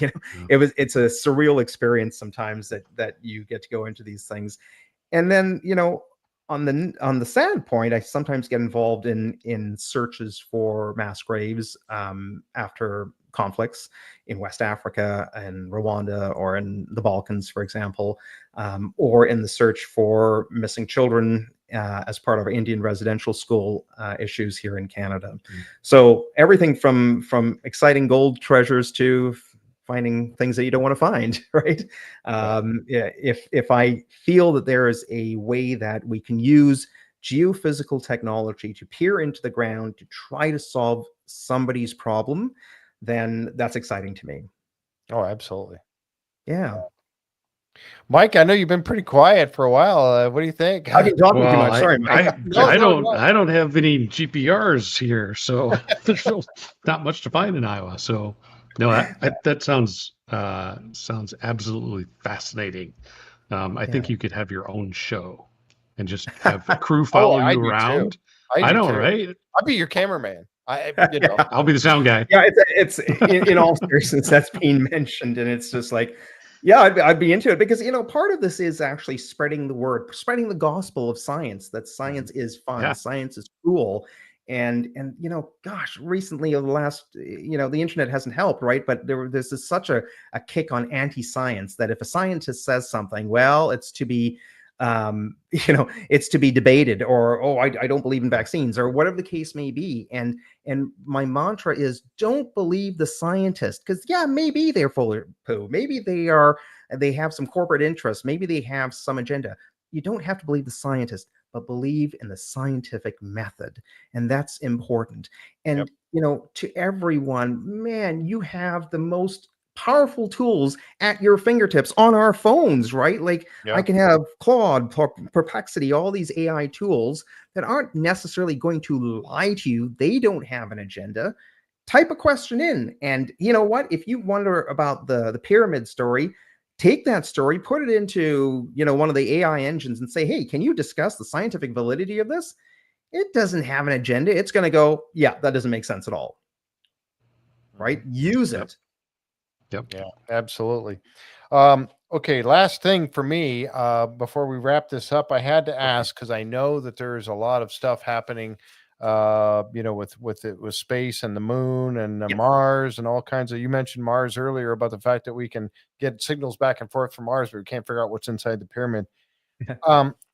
it's a surreal experience sometimes that you get to go into these things. And then, on the sad point, I sometimes get involved in searches for mass graves after conflicts in West Africa and Rwanda, or in the Balkans, for example, or in the search for missing children as part of our Indian residential school issues here in Canada. So everything from exciting gold treasures to finding things that you don't want to find, right? If I feel that there is a way that we can use geophysical technology to peer into the ground to try to solve somebody's problem, then that's exciting to me. Oh, absolutely. Yeah. Mike, I know you've been pretty quiet for a while. What do you think? I've been talking too much. Sorry, Mike. I don't have any GPRs here, so there's not much to find in Iowa. So no, that sounds absolutely fascinating. I think you could have your own show and just have the crew follow you around. I know, right? I'll be your cameraman. I'll be the sound guy. Yeah, it's in all seriousness, that's being mentioned, and it's just like, yeah, I'd be into it because part of this is actually spreading the word, spreading the gospel of science. That science is fun, science is cool, and gosh, recently over the last, the internet hasn't helped, right? But there's such a kick on anti-science that if a scientist says something, well, it's to be it's to be debated, or I don't believe in vaccines, or whatever the case may be. And my mantra is, don't believe the scientist, because maybe they're full of poo, maybe they have some corporate interests, maybe they have some agenda. You don't have to believe the scientist, but believe in the scientific method, and that's important. And to everyone, man, you have the most powerful tools at your fingertips on our phones, right? Like I can have Claude, Perplexity, all these AI tools that aren't necessarily going to lie to you. They don't have an agenda. Type a question in, and you know what? If you wonder about the pyramid story, take that story, put it into one of the AI engines, and say, hey, can you discuss the scientific validity of this? It doesn't have an agenda. It's going to go, yeah, that doesn't make sense at all. Right? Use it. Yep. Yeah, absolutely. Okay, last thing for me, before we wrap this up, I had to ask, because I know that there's a lot of stuff happening with space and the moon and Mars and all kinds of. You mentioned Mars earlier about the fact that we can get signals back and forth from Mars, but we can't figure out what's inside the pyramid.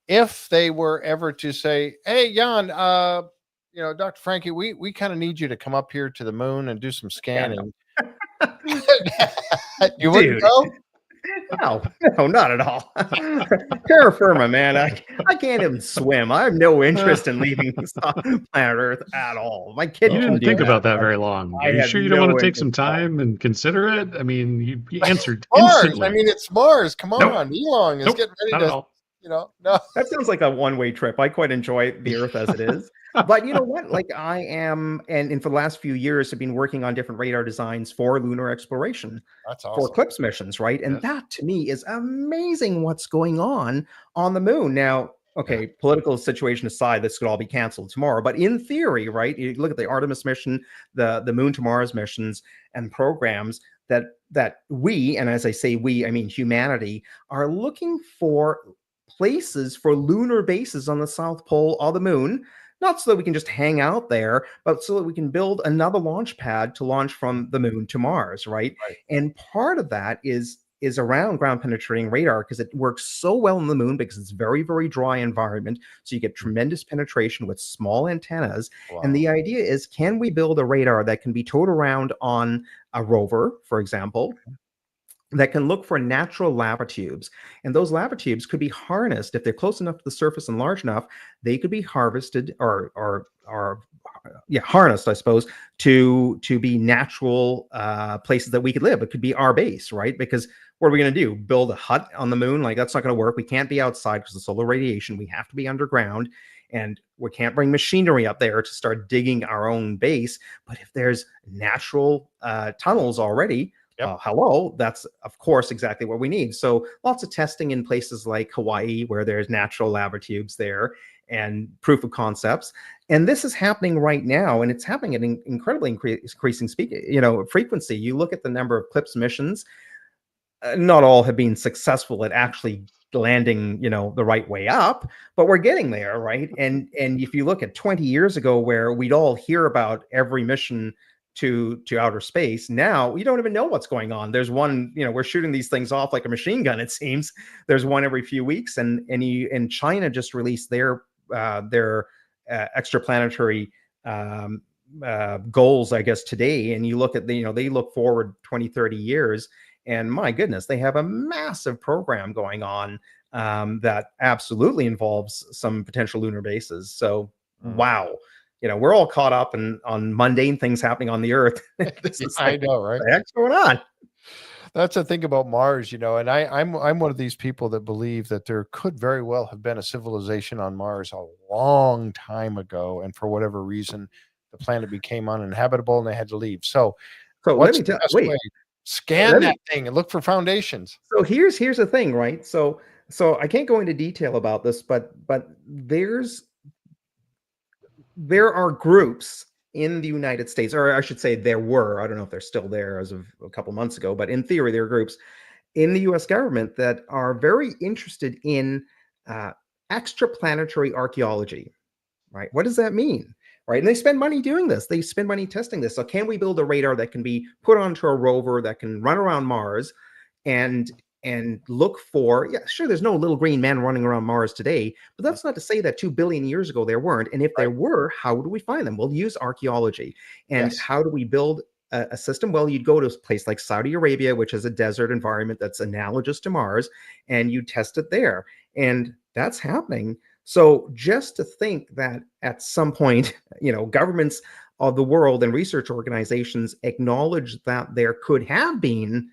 If they were ever to say, "Hey, Jan, Dr. Francke, we kind of need you to come up here to the moon and do some scanning," you wouldn't go? No, not at all. Terra firma, man. I can't even swim. I have no interest in leaving planet Earth at all. My kid you didn't think about that very long. Are you sure you don't want to take some time and consider it? I mean, you answered instantly. Mars. I mean, it's Mars. Come on, Elon is getting ready to. No. That sounds like a one-way trip. I quite enjoy the Earth as it is. But you know what? Like I am, and for the last few years have been working on different radar designs for lunar exploration. That's awesome. For CLIPS missions, right? And that to me is amazing what's going on the moon. Now, okay, political situation aside, this could all be canceled tomorrow. But in theory, right? You look at the Artemis mission, the Moon to Mars missions and programs that we, and as I say we, I mean humanity, are looking for places for lunar bases on the South Pole or the moon, not so that we can just hang out there, but so that we can build another launch pad to launch from the moon to Mars, right? And part of that is around ground penetrating radar, because it works so well on the moon because it's very, very dry environment. So you get tremendous penetration with small antennas. Wow. And the idea is, can we build a radar that can be towed around on a rover, for example, that can look for natural lava tubes? And those lava tubes could be harnessed if they're close enough to the surface and large enough. They could be harvested or harnessed, I suppose, to be natural places that we could live. It could be our base, right? Because what are we going to do? Build a hut on the moon? Like, that's not going to work. We can't be outside because of solar radiation. We have to be underground, and we can't bring machinery up there to start digging our own base. But if there's natural tunnels already, hello, that's of course exactly what we need. So lots of testing in places like Hawaii, where there's natural lava tubes there, and proof of concepts. And this is happening right now, and it's happening at an incredibly increasing frequency. You look at the number of CLIPS missions, not all have been successful at actually landing, the right way up, but we're getting there, right? And if you look at 20 years ago, where we'd all hear about every mission to outer space, now we don't even know what's going on. There's one, we're shooting these things off like a machine gun, it seems. There's one every few weeks, and China just released their extraplanetary goals, I guess, today. And you look at they look forward 20, 30 years, and my goodness, they have a massive program going on that absolutely involves some potential lunar bases. So wow. We're all caught up on mundane things happening on the Earth. This is I know, right? What the heck's going on? That's the thing about Mars, and I'm one of these people that believe that there could very well have been a civilization on Mars a long time ago, and for whatever reason, the planet became uninhabitable and they had to leave. So let me tell you, scan that thing and look for foundations. So here's the thing, right? So I can't go into detail about this, but there are groups in the United States, or I should say there were, I don't know if they're still there as of a couple months ago, but in theory, there are groups in the US government that are very interested in extraplanetary archaeology, right? What does that mean, right? And they spend money doing this. They spend money testing this. So can we build a radar that can be put onto a rover that can run around Mars and look for, sure, there's no little green man running around Mars today, but that's not to say that 2 billion years ago there weren't. And if there were, how do we find them? We'll use archaeology. And how do we build a system? Well, you'd go to a place like Saudi Arabia, which is a desert environment that's analogous to Mars, and you test it there. And that's happening. So just to think that at some point, governments of the world and research organizations acknowledge that there could have been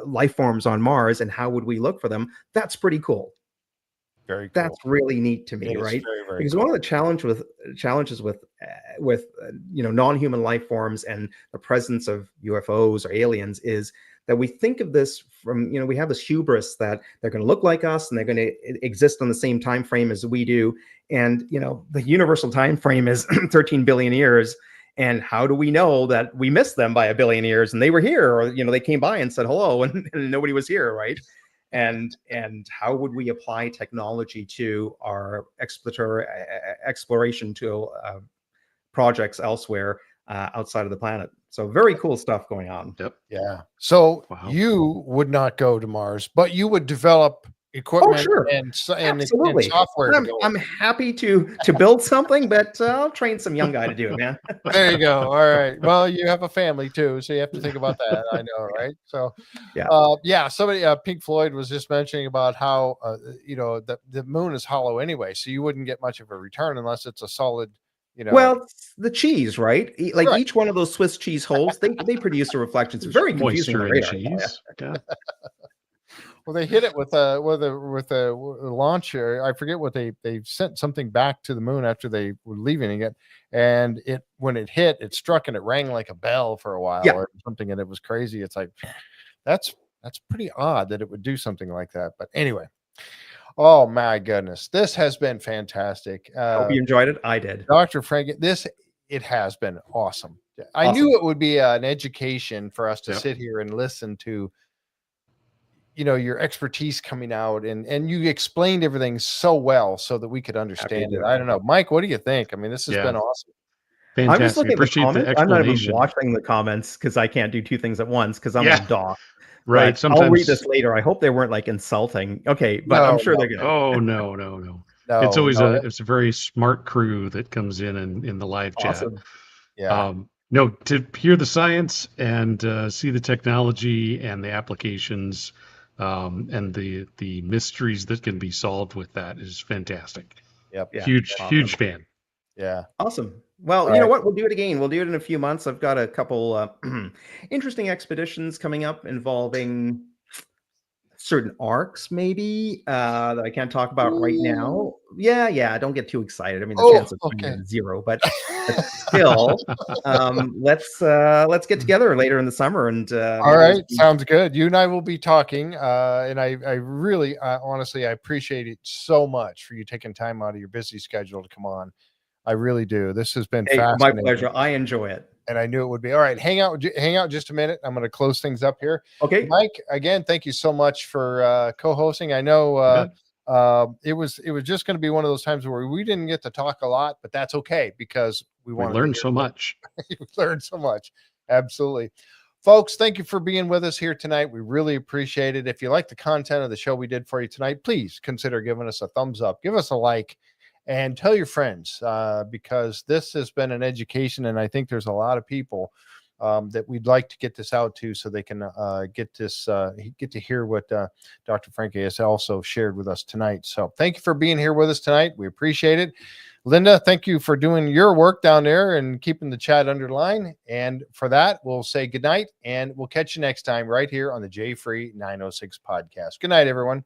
life forms on Mars, and how would we look for them? That's pretty cool. Very cool. That's really neat to me, right? Very, very because cool. One of the challenges with non-human life forms and the presence of UFOs or aliens is that we think of this from, we have this hubris that they're going to look like us and they're going to exist on the same time frame as we do. And, the universal time frame is 13 billion years. And how do we know that we missed them by 1 billion years and they were here, or, they came by and said hello and nobody was here, right? and how would we apply technology to our exploration to projects elsewhere outside of the planet. So very cool stuff going on. Yep. Yeah. So Wow. you would not go to Mars, but you would develop equipment sure. and Absolutely. software. I'm happy to build something, but I'll train some young guy to do it, man. There you go. All right. Well, you have a family too, so you have to think about that. I know, right? So, Yeah. Somebody, Pink Floyd was just mentioning about how the moon is hollow anyway, so you wouldn't get much of a return unless it's a solid. Well, the cheese, right? Like Right. each one of those Swiss cheese holes, they produce a reflection. It's very confusing. Moisture in cheese. Yeah. Well, they hit it with a launcher. I forget what they sent something back to the moon after they were leaving it, and when it hit, it struck and it rang like a bell for a while or something, and it was crazy. It's like that's pretty odd that it would do something like that. But anyway, oh my goodness, this has been fantastic. Hope you enjoyed it. I did, Dr. Francke. It has been awesome. I knew it would be an education for us to sit here and listen to. Your expertise coming out and you explained everything so well so that we could understand it. I don't know, Mike, what do you think? I mean, this has been awesome. Fantastic. I'm just looking at the comments. I'm not even watching the comments because I can't do two things at once because I'm on DOS. Right. Sometimes I'll read this later. I hope they weren't like insulting. Okay, but I'm sure they're good. Oh no. It's always it's a very smart crew that comes in the live chat. Yeah. No, to hear the science and see the technology and the applications and the mysteries that can be solved with that is fantastic. Yep. Yeah. Huge fan. Yeah. Awesome. Well, you know what? We'll do it again. We'll do it in a few months. I've got a couple interesting expeditions coming up involving certain arcs, maybe that I can't talk about right now. Yeah. Don't get too excited. I mean, the chance of zero, but still, let's get together later in the summer. And all right, sounds good. You and I will be talking, and I really, honestly, I appreciate it so much for you taking time out of your busy schedule to come on. I really do. This has been fascinating. My pleasure. I enjoy it. And I knew it would be. All right, hang out just a minute. I'm going to close things up here. Okay. Mike, again, thank you so much for co-hosting. I know it was just going to be one of those times where we didn't get to talk a lot, but that's okay because we learned so much. We learned so much. Absolutely. Folks, thank you for being with us here tonight. We really appreciate it. If you like the content of the show we did for you tonight, please consider giving us a thumbs up, give us a like, and tell your friends because this has been an education, and I think there's a lot of people that we'd like to get this out to so they can get to hear what Dr. Francke has also shared with us tonight. So thank you for being here with us tonight. We appreciate it. Linda, thank you for doing your work down there and keeping the chat underlined. And for that, we'll say good night, and we'll catch you next time right here on the J Free 906 podcast. Good night, everyone.